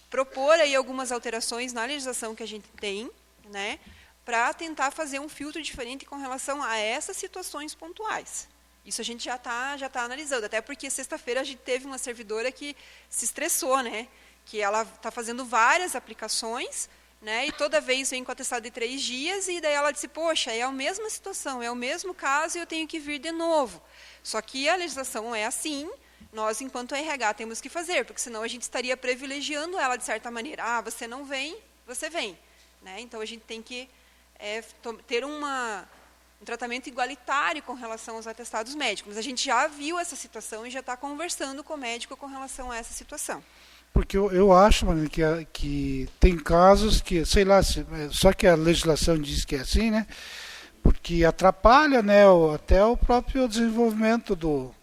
propor aí algumas alterações na legislação que a gente tem, né? Para tentar fazer um filtro diferente com relação a essas situações pontuais. Isso a gente já tá analisando, até porque sexta-feira a gente teve uma servidora que se estressou, né? Que ela está fazendo várias aplicações, né? E toda vez vem com atestado de 3 dias, e daí ela disse, poxa, é a mesma situação, é o mesmo caso e eu tenho que vir de novo. Só que a legislação é assim, nós, enquanto RH, temos que fazer, porque senão a gente estaria privilegiando ela de certa maneira. Ah, você não vem, você vem. Né? Então, a gente tem que ter um tratamento igualitário com relação aos atestados médicos. Mas a gente já viu essa situação e já está conversando com o médico com relação a essa situação. Porque eu acho, mano, que tem casos que, sei lá, só que a legislação diz que é assim, né? Porque atrapalha, né, até o próprio desenvolvimento do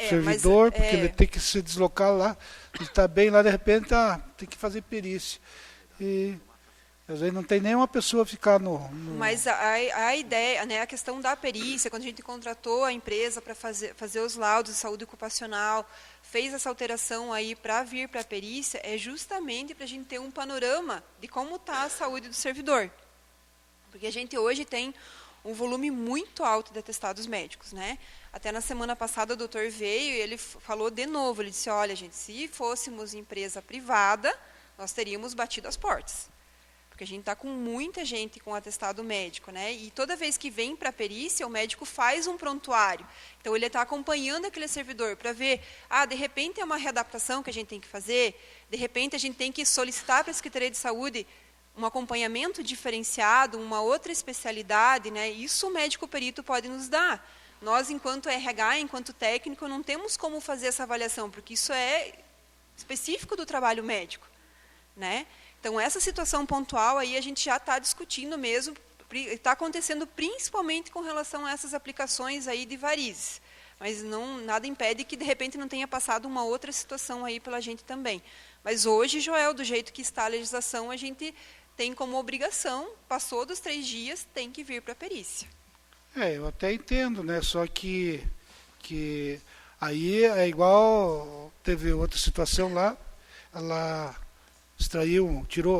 servidor, porque ele tem que se deslocar lá, ele está bem lá, de repente tem que fazer perícia. E às vezes não tem nenhuma pessoa ficar no... Mas a ideia, né, a questão da perícia, quando a gente contratou a empresa para fazer os laudos de saúde ocupacional, fez essa alteração aí para vir para a perícia, é justamente para a gente ter um panorama de como está a saúde do servidor. Porque a gente hoje tem um volume muito alto de atestados médicos, né? Até na semana passada o doutor veio e ele falou de novo, ele disse, olha, gente, se fôssemos empresa privada, nós teríamos batido as portas. Porque a gente está com muita gente com atestado médico, né? E toda vez que vem para a perícia, o médico faz um prontuário. Então, ele está acompanhando aquele servidor para ver, de repente é uma readaptação que a gente tem que fazer, de repente a gente tem que solicitar para a Secretaria de Saúde um acompanhamento diferenciado, uma outra especialidade, né? Isso o médico perito pode nos dar. Nós, enquanto RH, enquanto técnico, não temos como fazer essa avaliação, porque isso é específico do trabalho médico, né? Então, essa situação pontual aí a gente já está discutindo mesmo, está acontecendo principalmente com relação a essas aplicações aí de varizes. Mas nada impede que, de repente, não tenha passado uma outra situação aí pela gente também. Mas hoje, Joel, do jeito que está a legislação, a gente tem como obrigação, passou dos 3 dias, tem que vir para a perícia. Eu até entendo, né? Só que aí é igual, teve outra situação lá, ela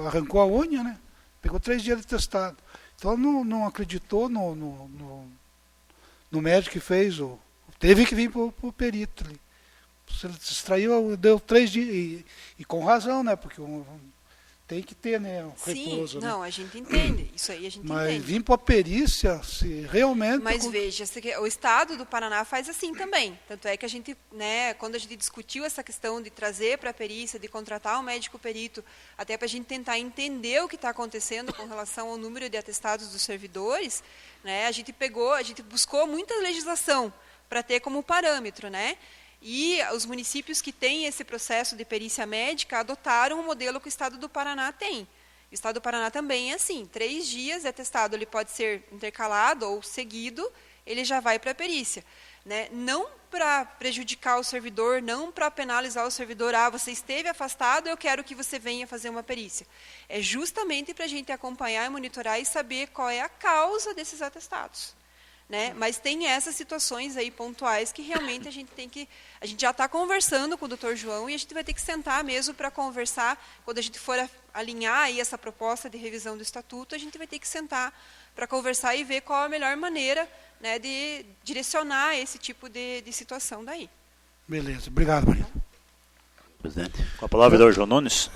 arrancou a unha, né? Pegou 3 dias de testado. Então ela não acreditou no médico que fez, teve que vir para o perito ali. Se ele extraiu, deu 3 dias, e com razão, né? Porque tem que ter, né, um repouso. Sim, não, a gente entende, isso aí a gente entende. Mas vir para a perícia, se realmente... Mas veja, o Estado do Paraná faz assim também. Tanto é que a gente, né, quando a gente discutiu essa questão de trazer para a perícia, de contratar um médico perito, até para a gente tentar entender o que está acontecendo com relação ao número de atestados dos servidores, né, a gente buscou muita legislação para ter como parâmetro, né? E os municípios que têm esse processo de perícia médica adotaram o modelo que o Estado do Paraná tem. O Estado do Paraná também é assim, 3 dias de atestado, ele pode ser intercalado ou seguido, ele já vai para a perícia. Né? Não para prejudicar o servidor, não para penalizar o servidor, você esteve afastado, eu quero que você venha fazer uma perícia. É justamente para a gente acompanhar e monitorar e saber qual é a causa desses atestados. né? Mas tem essas situações aí pontuais que realmente a gente já está conversando com o Dr. João e a gente vai ter que sentar mesmo para conversar. Quando a gente for alinhar aí essa proposta de revisão do estatuto, a gente vai ter que sentar para conversar e ver qual a melhor maneira, né, de direcionar esse tipo de situação daí. Beleza, obrigado, Maria. Presidente. Com a palavra, vereador João Nunes.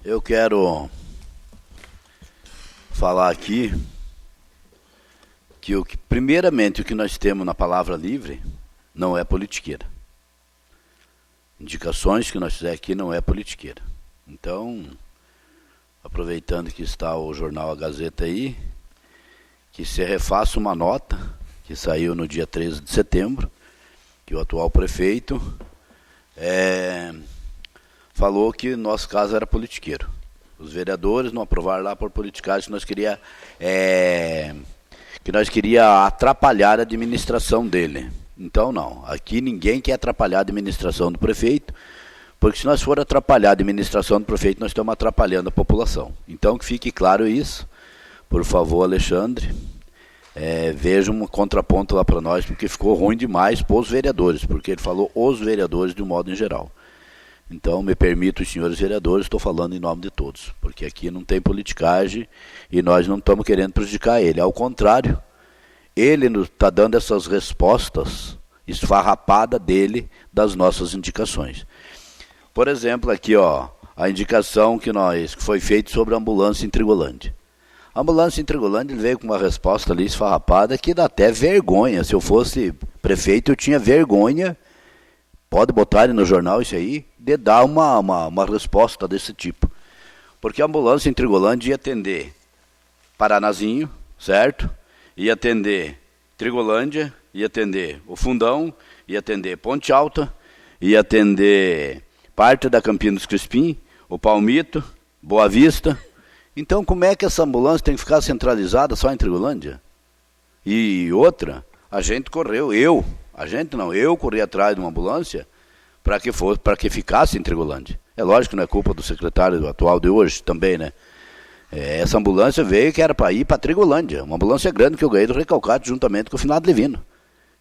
Eu quero falar aqui que primeiramente o que nós temos na palavra livre não é politiqueira. Indicações que nós fizemos aqui não é politiqueira. Então, aproveitando que está o jornal A Gazeta aí, que se refaça uma nota que saiu no dia 13 de setembro, que o atual prefeito falou que nosso caso era politiqueiro. Os vereadores não aprovaram lá por politicagem, que nós queria atrapalhar a administração dele. Então não, aqui ninguém quer atrapalhar a administração do prefeito, porque se nós for atrapalhar a administração do prefeito, nós estamos atrapalhando a população. Então que fique claro isso, por favor, Alexandre, veja um contraponto lá para nós, porque ficou ruim demais para os vereadores, porque ele falou os vereadores de um modo em geral. Então, me permito, os senhores vereadores, estou falando em nome de todos, porque aqui não tem politicagem e nós não estamos querendo prejudicar ele. Ao contrário, ele está dando essas respostas esfarrapadas dele das nossas indicações. Por exemplo, aqui, ó, a indicação que foi feita sobre a ambulância em Trigolândia. A ambulância em Trigolândia veio com uma resposta ali esfarrapada que dá até vergonha. Se eu fosse prefeito, eu tinha vergonha, pode botar no jornal isso aí, de dar uma resposta desse tipo. Porque a ambulância em Trigolândia ia atender Paranazinho, certo? Ia atender Trigolândia, ia atender o Fundão, ia atender Ponte Alta, ia atender parte da Campinas Crispim, o Palmito, Boa Vista. Então, como é que essa ambulância tem que ficar centralizada só em Trigolândia? E outra, a gente correu, eu corri atrás de uma ambulância para que ficasse em Trigolândia. É lógico que não é culpa do secretário atual de hoje também, né? Essa ambulância veio que era para ir para Trigolândia, uma ambulância grande que eu ganhei do Recalcado juntamente com o finado Levino.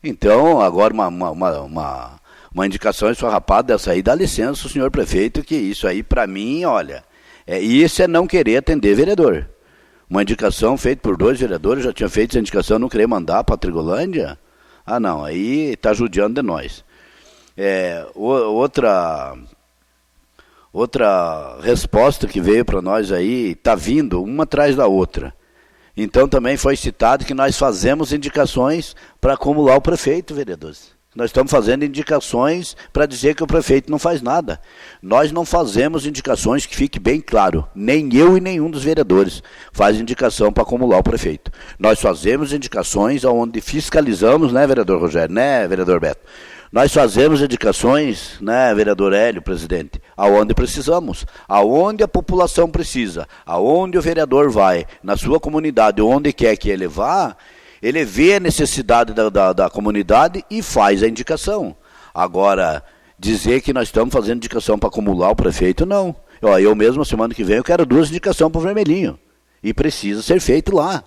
Então, agora uma indicação esfarrapada dessa aí, dá licença, o senhor prefeito, que isso aí para mim, olha, isso é não querer atender vereador. Uma indicação feita por 2 vereadores, já tinha feito essa indicação, não querer mandar para Trigolândia? Ah não, aí está judiando de nós. Outra resposta que veio para nós aí, está vindo uma atrás da outra. Então também foi citado que nós fazemos indicações para acumular o prefeito, vereadores. Nós estamos fazendo indicações para dizer que o prefeito não faz nada. Nós não fazemos indicações, que fique bem claro, nem eu e nenhum dos vereadores faz indicação para acumular o prefeito. Nós fazemos indicações onde fiscalizamos, né, vereador Rogério, né, vereador Beto? Nós fazemos indicações, né, vereador Hélio, presidente, aonde precisamos, aonde a população precisa, aonde o vereador vai, na sua comunidade, onde quer que ele vá, ele vê a necessidade da comunidade e faz a indicação. Agora, dizer que nós estamos fazendo indicação para acumular o prefeito, não. Eu mesmo, semana que vem, eu quero 2 indicações para o Vermelhinho. E precisa ser feito lá.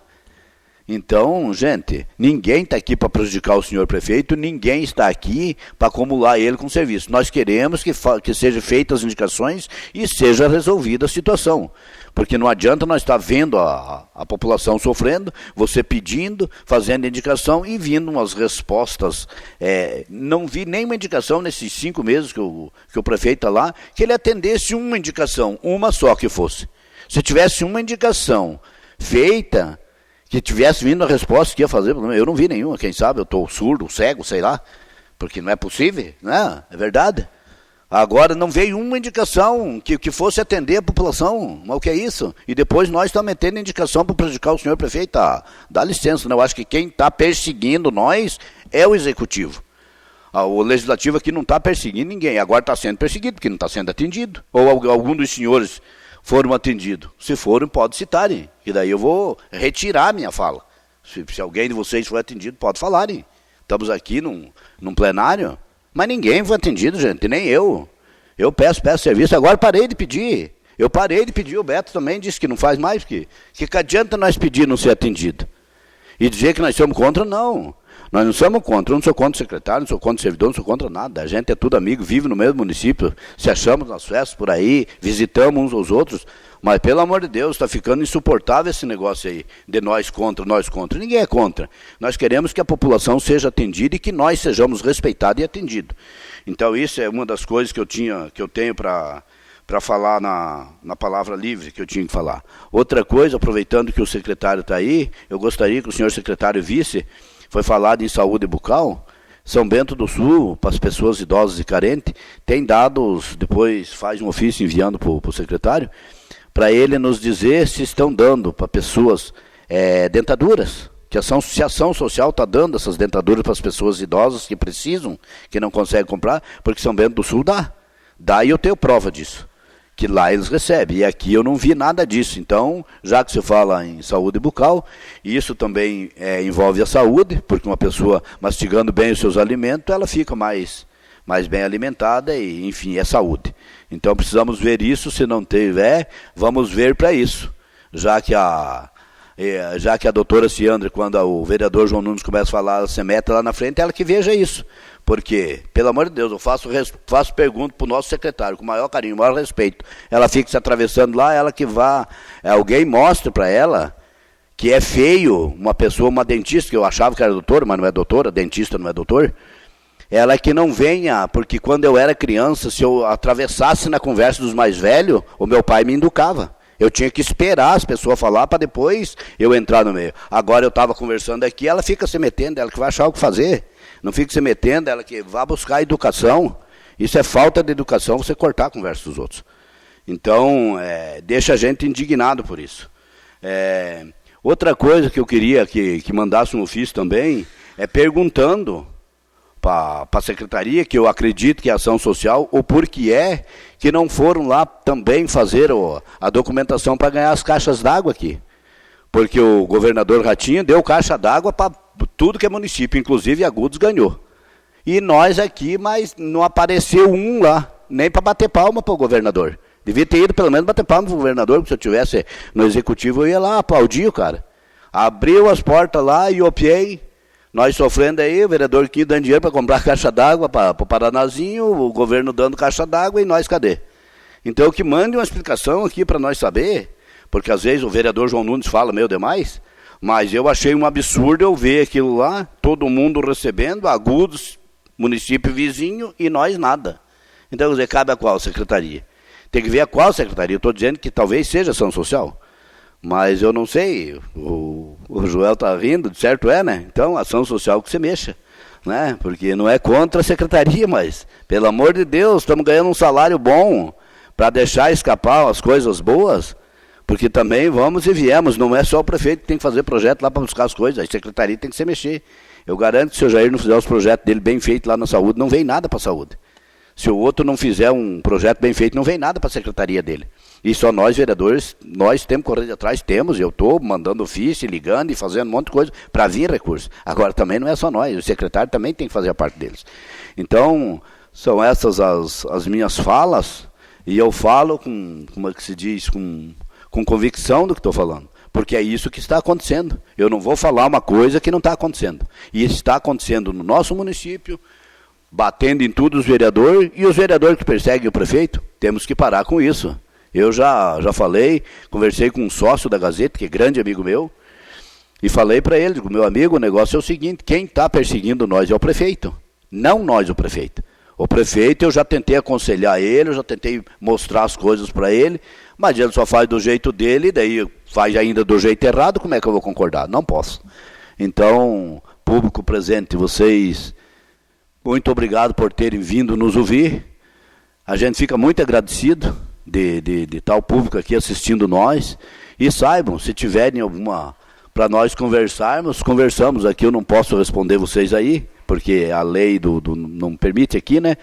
Então, gente, ninguém está aqui para prejudicar o senhor prefeito, ninguém está aqui para acumular ele com serviço. Nós queremos que sejam feitas as indicações e seja resolvida a situação. Porque não adianta nós estar vendo a população sofrendo, você pedindo, fazendo indicação e vindo umas respostas. Não vi nenhuma indicação nesses 5 meses que o prefeito está lá, que ele atendesse uma indicação, uma só que fosse. Se tivesse uma indicação feita, que tivesse vindo a resposta que ia fazer, eu não vi nenhuma, quem sabe, eu estou surdo, cego, sei lá, porque não é possível, né? É verdade. Agora não veio uma indicação que fosse atender a população, mas o que é isso? E depois nós estamos metendo indicação para prejudicar o senhor prefeito, dá licença, né? Eu acho que quem está perseguindo nós é o executivo. O legislativo aqui não está perseguindo ninguém, agora está sendo perseguido, porque não está sendo atendido. Ou algum dos senhores foram atendidos. Se foram, pode citarem, que daí eu vou retirar a minha fala. Se alguém de vocês foi atendido, pode falarem. Estamos aqui num plenário, mas ninguém foi atendido, gente, nem eu. Eu peço serviço, agora parei de pedir. O Beto também disse que não faz mais, porque que adianta nós pedir não ser atendido? E dizer que nós somos contra, não. Nós não somos contra, eu não sou contra o secretário, não sou contra o servidor, não sou contra nada. A gente é tudo amigo, vive no mesmo município, se achamos nas festas por aí, visitamos uns aos outros. Mas, pelo amor de Deus, está ficando insuportável esse negócio aí, de nós contra. Ninguém é contra. Nós queremos que a população seja atendida e que nós sejamos respeitados e atendidos. Então, isso é uma das coisas que eu tenho para falar na palavra livre que eu tinha que falar. Outra coisa, aproveitando que o secretário está aí, eu gostaria que o senhor secretário visse, foi falado em saúde bucal. São Bento do Sul, para as pessoas idosas e carentes, tem dados, depois faz um ofício enviando para o secretário, para ele nos dizer se estão dando para pessoas dentaduras, se a ação social está dando essas dentaduras para as pessoas idosas que precisam, que não conseguem comprar, porque São Bento do Sul dá e eu tenho prova disso, que lá eles recebem, e aqui eu não vi nada disso. Então, já que se fala em saúde bucal, isso também envolve a saúde, porque uma pessoa mastigando bem os seus alimentos, ela fica mais bem alimentada e, enfim, é saúde. Então, precisamos ver isso, se não tiver, vamos ver para isso, já que a doutora Ciandra, quando o vereador João Nunes começa a falar, se mete lá na frente, ela que veja isso. Porque, pelo amor de Deus, eu faço pergunta para o nosso secretário, com o maior carinho, o maior respeito. Ela fica se atravessando lá, ela que vá, alguém mostre para ela que é feio uma pessoa, uma dentista, que eu achava que era doutora, mas não é doutora, dentista não é doutor, ela que não venha, porque quando eu era criança, se eu atravessasse na conversa dos mais velhos, o meu pai me educava. Eu tinha que esperar as pessoas falar para depois eu entrar no meio. Agora eu estava conversando aqui, ela fica se metendo, ela que vai achar o que fazer. Não fica se metendo, ela que vai buscar educação. Isso é falta de educação, você cortar a conversa dos outros. Então, deixa a gente indignado por isso. Outra coisa que eu queria que mandasse um ofício também, perguntando para a secretaria, que eu acredito que é ação social, o porquê que não foram lá também fazer a documentação para ganhar as caixas d'água aqui. Porque o governador Ratinho deu caixa d'água para tudo que é município, inclusive Agudos ganhou. E nós aqui, mas não apareceu um lá, nem para bater palma para o governador. Devia ter ido pelo menos bater palma para o governador, porque se eu estivesse no executivo eu ia lá aplaudir o cara. Abriu as portas lá e opiei. Nós sofrendo aí, o vereador Quinto dando dinheiro para comprar caixa d'água para o Paranazinho, o governo dando caixa d'água e nós cadê? Então que mande uma explicação aqui para nós saber, porque às vezes o vereador João Nunes fala meio demais, mas eu achei um absurdo eu ver aquilo lá, todo mundo recebendo, Agudos, município vizinho e nós nada. Então, quer dizer, cabe a qual secretaria? Tem que ver a qual secretaria. Eu estou dizendo que talvez seja ação social. Mas eu não sei, o Joel está rindo, certo né? Então, ação social que você mexa, né? Porque não é contra a secretaria, mas, pelo amor de Deus, estamos ganhando um salário bom para deixar escapar as coisas boas, porque também vamos e viemos, não é só o prefeito que tem que fazer projeto lá para buscar as coisas, a secretaria tem que se mexer. Eu garanto que se o Jair não fizer os projetos dele bem feitos lá na saúde, não vem nada para a saúde. Se o outro não fizer um projeto bem feito, não vem nada para a secretaria dele. E só nós, vereadores, nós temos que correr atrás, eu estou mandando ofício, ligando e fazendo um monte de coisa para vir recursos. Agora, também não é só nós, o secretário também tem que fazer a parte deles. Então, são essas as minhas falas, e eu falo como é que se diz, com convicção do que estou falando. Porque é isso que está acontecendo. Eu não vou falar uma coisa que não está acontecendo. E está acontecendo no nosso município, batendo em tudo os vereadores, e os vereadores que perseguem o prefeito, temos que parar com isso. Eu já falei, conversei com um sócio da Gazeta, que é grande amigo meu, e falei para ele, digo, meu amigo, o negócio é o seguinte, quem está perseguindo nós é o prefeito, não nós o prefeito. O prefeito eu já tentei aconselhar ele, eu já tentei mostrar as coisas para ele, mas ele só faz do jeito dele, daí faz ainda do jeito errado, como é que eu vou concordar? Não posso. Então, público presente, vocês, muito obrigado por terem vindo nos ouvir, a gente fica muito agradecido de tal público aqui assistindo nós, e saibam, se tiverem alguma para nós conversamos aqui, eu não posso responder vocês aí, porque a lei não permite aqui, né?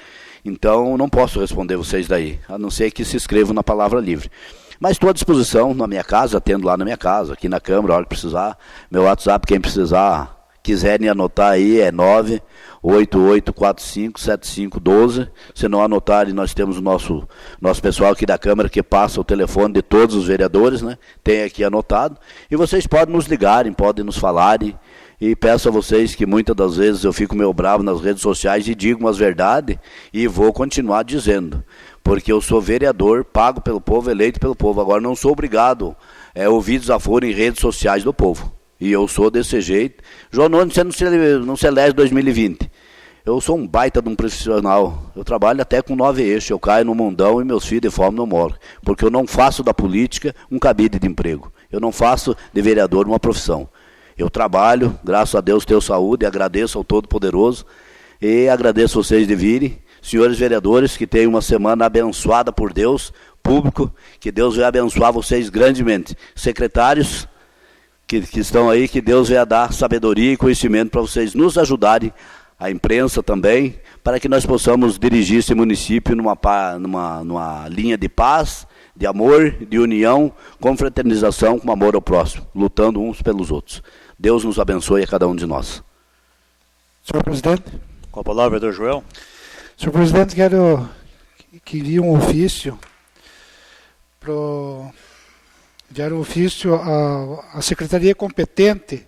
Então não posso responder vocês daí, a não ser que se inscrevam na Palavra Livre. Mas estou à disposição na minha casa, atendo lá na minha casa, aqui na Câmara, a hora que precisar, meu WhatsApp, quem precisar, quiserem anotar aí, é 988457512. Se não anotarem, nós temos o nosso pessoal aqui da Câmara que passa o telefone de todos os vereadores, né? Tem aqui anotado. E vocês podem nos ligarem, podem nos falarem. E peço a vocês que muitas das vezes eu fico meio bravo nas redes sociais e digo umas verdades e vou continuar dizendo. Porque eu sou vereador, pago pelo povo, eleito pelo povo. Agora não sou obrigado a ouvir desaforo em redes sociais do povo. E eu sou desse jeito. João Nunes, você não se elege 2020. Eu sou um baita de um profissional. Eu trabalho até com 9 eixos. Eu caio no mundão e meus filhos de fome não morrem. Porque eu não faço da política um cabide de emprego. Eu não faço de vereador uma profissão. Eu trabalho, graças a Deus tenho saúde, agradeço ao Todo-Poderoso e agradeço vocês de virem. Senhores vereadores, que tenham uma semana abençoada por Deus, público, que Deus vai abençoar vocês grandemente. Secretários que estão aí, que Deus vai dar sabedoria e conhecimento para vocês nos ajudarem, a imprensa também, para que nós possamos dirigir esse município numa linha de paz, de amor, de união, com fraternização, com amor ao próximo, lutando uns pelos outros. Deus nos abençoe a cada um de nós. Senhor presidente. Com a palavra, vereador Joel. Senhor presidente, quero que envie um ofício à secretaria competente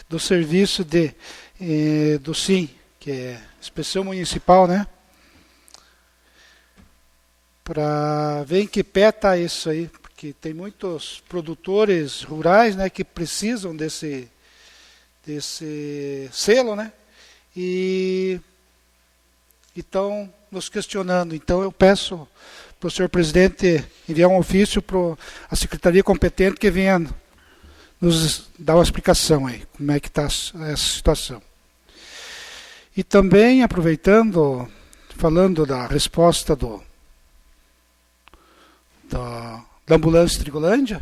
do serviço do SIM, que é Inspeção Municipal, né? Para ver em que pé está isso aí, porque tem muitos produtores rurais, né, que precisam desse selo, né? E estão nos questionando. Então eu peço para o senhor presidente enviar um ofício para a secretaria competente que venha nos dar uma explicação aí, como é que está essa situação. E também, aproveitando, falando da resposta da ambulância Trigolândia,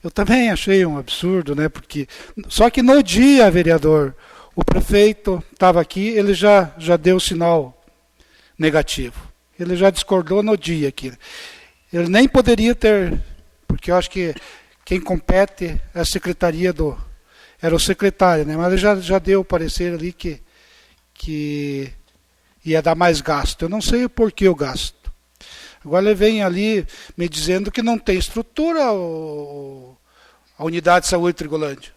eu também achei um absurdo, né? Porque só que no dia, vereador, o prefeito estava aqui, ele já deu sinal negativo. Ele já discordou no dia aqui. Ele nem poderia ter, porque eu acho que quem compete é a secretaria era o secretário, né? Mas ele já deu o parecer ali que ia dar mais gasto. Eu não sei o porquê o gasto. Agora ele vem ali me dizendo que não tem estrutura a unidade de saúde Trigolândia.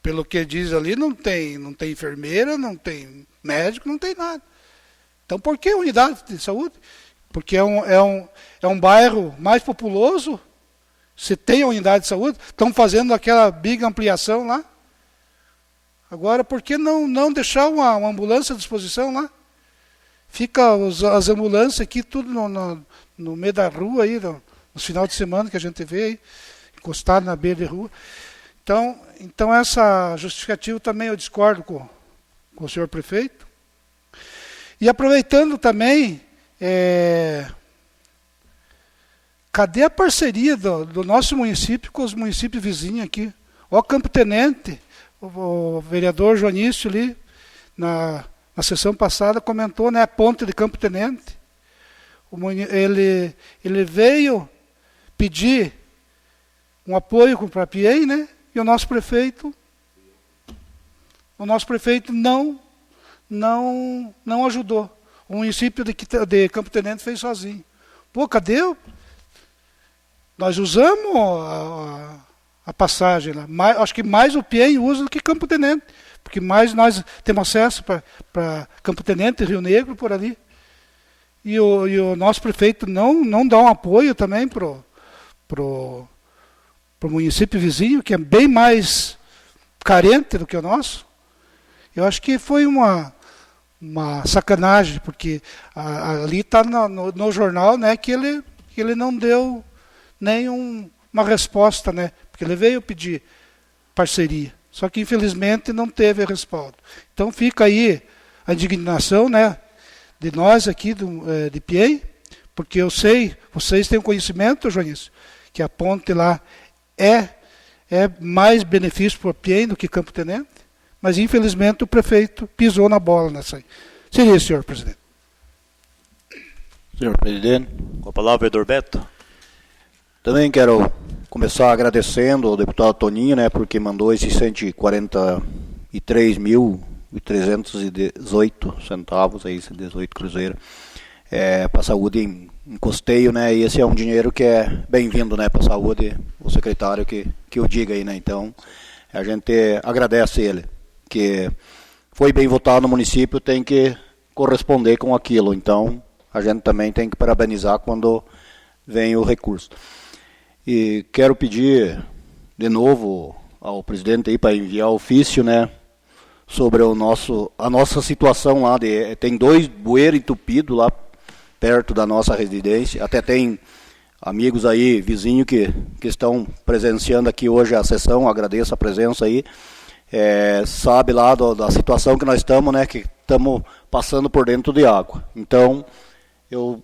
Pelo que diz ali, não tem enfermeira, não tem médico, não tem nada. Então por que unidade de saúde? Porque é um bairro mais populoso, se tem a unidade de saúde, estão fazendo aquela big ampliação lá. Agora, por que não deixar uma ambulância à disposição lá? Fica as ambulâncias aqui tudo no meio da rua, aí, nos final de semana que a gente vê, aí, encostado na beira de rua. Então essa justificativa também eu discordo com o senhor prefeito. E aproveitando também, cadê a parceria do nosso município com os municípios vizinhos aqui? Ó, Campo Tenente, o vereador Joanício ali, na sessão passada, comentou, né, a ponte de Campo Tenente. Ele veio pedir um apoio para a PIEM, né, e o nosso prefeito não ajudou. O município de Campo Tenente fez sozinho. Pô, cadê? Nós usamos a passagem lá. Acho que mais o PIEM usa do que Campo Tenente, porque mais nós temos acesso para Campo Tenente, Rio Negro, por ali. E o nosso prefeito não dá um apoio também pro município vizinho, que é bem mais carente do que o nosso. Eu acho que foi uma sacanagem, porque ali está no jornal, né, que ele não deu nenhuma resposta, né, porque ele veio pedir parceria. Só que, infelizmente, não teve respaldo. Então, fica aí a indignação, né, de nós aqui, de PIEM, porque eu sei, vocês têm o conhecimento, Joanício, que a ponte lá é mais benefício para o PIEM do que Campo Tenente, mas, infelizmente, o prefeito pisou na bola nessa aí. Seria isso, senhor presidente. Senhor presidente. Com a palavra, vereador Beto. Também quero começar agradecendo ao deputado Toninho, né, porque mandou esses 140 3.318 centavos, aí, 18 cruzeiros, para a saúde em custeio, né? E esse é um dinheiro que é bem-vindo, né, para a saúde, o secretário que o diga aí, né? Então, a gente agradece ele, que foi bem votado no município, tem que corresponder com aquilo. Então, a gente também tem que parabenizar quando vem o recurso. E quero pedir de novo ao presidente aí para enviar ofício, né, sobre a nossa situação lá. Tem 2 bueiros entupidos lá perto da nossa residência. Até tem amigos aí, vizinhos que estão presenciando aqui hoje a sessão, agradeço a presença aí. Sabe lá da situação que nós estamos, né, que estamos passando por dentro de água. Então, eu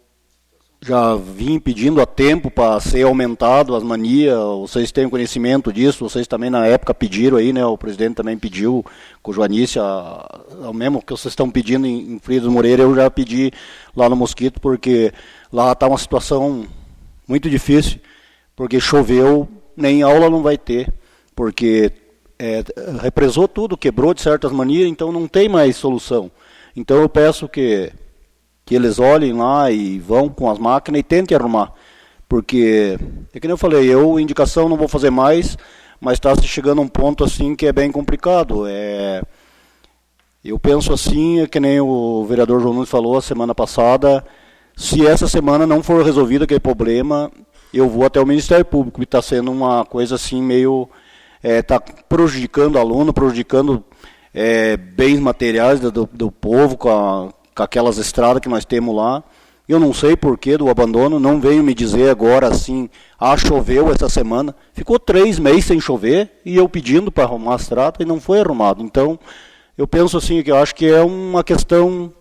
já vim pedindo há tempo para ser aumentado as manias, vocês têm conhecimento disso, vocês também na época pediram aí, né, o presidente também pediu, com o Joanice, o mesmo que vocês estão pedindo em Frias do Moreira, eu já pedi lá no Mosquito, porque lá está uma situação muito difícil, porque choveu, nem aula não vai ter, porque represou tudo, quebrou de certas maneiras, então não tem mais solução. Então eu peço que eles olhem lá e vão com as máquinas e tentem arrumar. Porque, é que nem eu falei, indicação não vou fazer mais, mas está se chegando a um ponto assim que é bem complicado. Eu penso assim, é que nem o vereador João Nunes falou a semana passada, se essa semana não for resolvido aquele problema, eu vou até o Ministério Público, que está sendo uma coisa assim meio... Está prejudicando o aluno, prejudicando bens materiais do povo com aquelas estradas que nós temos lá. Eu não sei porquê do abandono, não veio me dizer agora assim, choveu essa semana. Ficou 3 meses sem chover e eu pedindo para arrumar a estrada e não foi arrumado. Então, eu penso assim, que eu acho que é uma questão,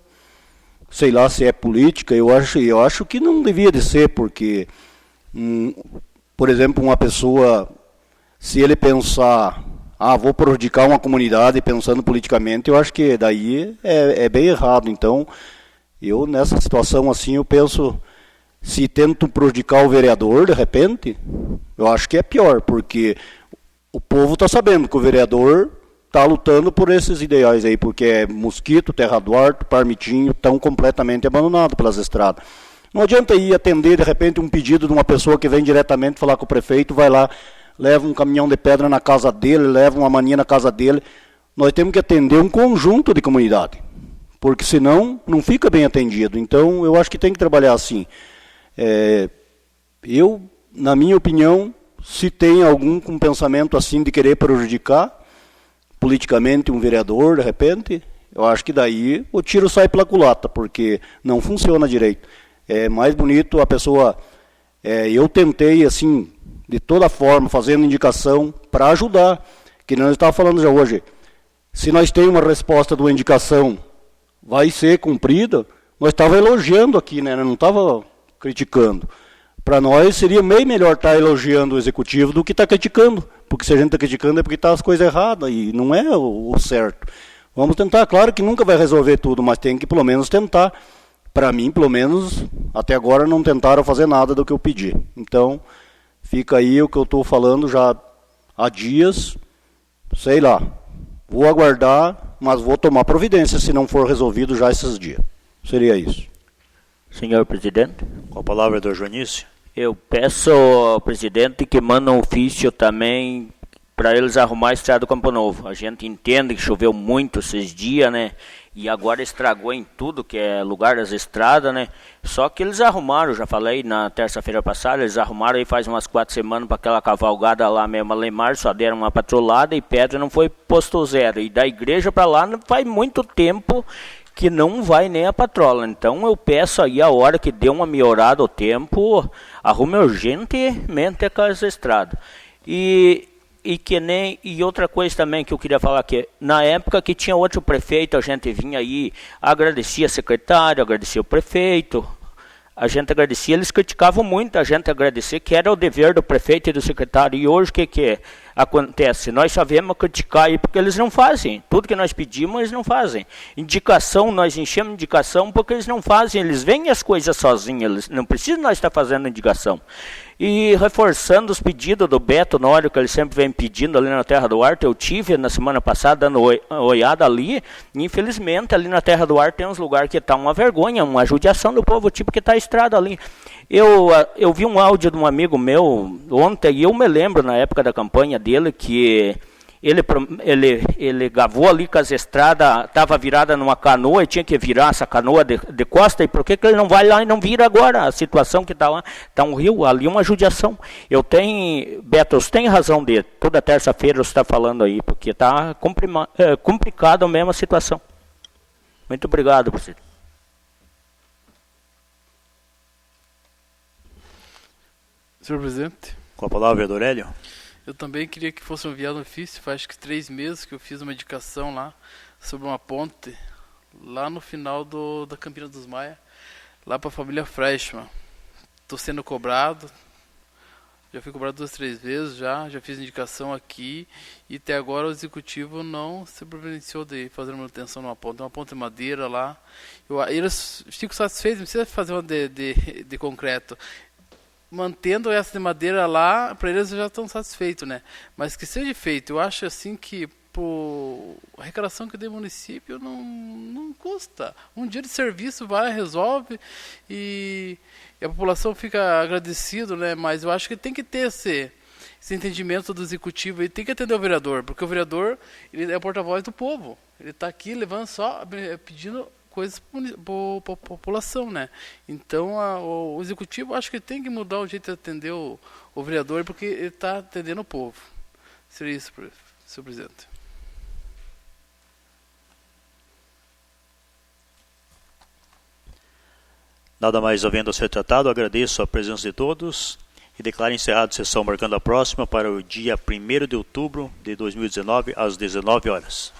sei lá se é política, eu acho que não devia de ser, porque, por exemplo, uma pessoa, se ele pensar... vou prejudicar uma comunidade pensando politicamente, eu acho que daí é bem errado. Então, eu nessa situação assim, eu penso, se tento prejudicar o vereador, de repente, eu acho que é pior, porque o povo está sabendo que o vereador está lutando por esses ideais aí, porque Mosquito, Terra Duarte, Parmitinho estão completamente abandonados pelas estradas. Não adianta ir atender, de repente, um pedido de uma pessoa que vem diretamente falar com o prefeito, vai lá, leva um caminhão de pedra na casa dele, leva uma mania na casa dele. Nós temos que atender um conjunto de comunidade, porque senão não fica bem atendido. Então, eu acho que tem que trabalhar assim. Eu, na minha opinião, se tem algum com pensamento assim de querer prejudicar politicamente um vereador, de repente, eu acho que daí o tiro sai pela culatra, porque não funciona direito. É mais bonito a pessoa... eu tentei, assim... de toda forma, fazendo indicação para ajudar, que nós estávamos falando já hoje. Se nós temos uma resposta de uma indicação, vai ser cumprida, nós estávamos elogiando aqui, né? Não estava criticando. Para nós seria bem melhor estar elogiando o executivo do que estar criticando, porque se a gente está criticando é porque está as coisas erradas, e não é o certo. Vamos tentar, claro que nunca vai resolver tudo, mas tem que pelo menos tentar. Para mim, pelo menos, até agora não tentaram fazer nada do que eu pedi. Então... fica aí o que eu estou falando já há dias, sei lá, vou aguardar, mas vou tomar providência se não for resolvido já esses dias. Seria isso. Senhor presidente. Com a palavra do Joanice. Eu peço ao presidente que manda um ofício também para eles arrumar a estrada do Campo Novo. A gente entende que choveu muito esses dias, né? E agora estragou em tudo que é lugar das estradas, né? Só que eles arrumaram, já falei na terça-feira passada, eles arrumaram aí faz umas 4 semanas para aquela cavalgada lá mesmo, Alemar, só deram uma patrolada e pedra não foi posto zero. E da igreja para lá não faz muito tempo que não vai nem a patrola. Então eu peço aí a hora que dê uma melhorada o tempo, arrume urgentemente aquelas estradas. E outra coisa também que eu queria falar aqui, na época que tinha outro prefeito, a gente vinha aí, agradecia a secretária, agradecia o prefeito, a gente agradecia, eles criticavam muito a gente agradecer, que era o dever do prefeito e do secretário, e hoje o que é? acontece? Nós só viemos criticar aí porque eles não fazem. Tudo que nós pedimos, eles não fazem. Indicação, nós enchemos indicação porque eles não fazem. Eles veem as coisas sozinhos, eles não precisam nós estar fazendo indicação. E reforçando os pedidos do Beto Nório, que ele sempre vem pedindo ali na Terra do Arte, eu tive na semana passada dando olhada ali, e infelizmente ali na Terra do Arte tem uns lugares que está uma vergonha, uma judiação do povo, tipo que está a estrada ali. Eu vi um áudio de um amigo meu ontem, e eu me lembro na época da campanha dele que ele gravou ali com as estradas, estava virada numa canoa e tinha que virar essa canoa de costa, e por que ele não vai lá e não vira agora? A situação que está lá, está um rio, ali uma judiação. Beto, você tem razão de toda terça-feira você está falando aí, porque está complicada mesmo a situação. Muito obrigado, presidente. Senhor presidente. Com a palavra, vereador Hélio. Eu também queria que fosse enviado um ofício, faz acho que 3 meses que eu fiz uma indicação lá sobre uma ponte, lá no final da Campina dos Maia, lá para a família Freshman. Estou sendo cobrado, já fui cobrado 2, 3 vezes, já fiz indicação aqui, e até agora o executivo não se providenciou de fazer manutenção numa ponte. Uma ponte de madeira lá. Eles ficam satisfeitos, não precisa fazer uma de concreto. Mantendo essa de madeira lá, para eles já estão satisfeitos, né? Mas que seja feito, eu acho assim que a arrecadação que tem município não custa. Um dia de serviço vai, resolve e a população fica agradecida, né? Mas eu acho que tem que ter esse entendimento do executivo e tem que atender o vereador, porque o vereador ele é o porta-voz do povo. Ele está aqui levando só, pedindo coisas para a população, né? Então o executivo acho que tem que mudar o jeito de atender o vereador, porque ele está atendendo o povo. Seria isso, senhor presidente. Nada mais havendo a ser tratado, agradeço a presença de todos e declaro encerrada a sessão, marcando a próxima para o dia 1º de outubro de 2019, às 19 horas.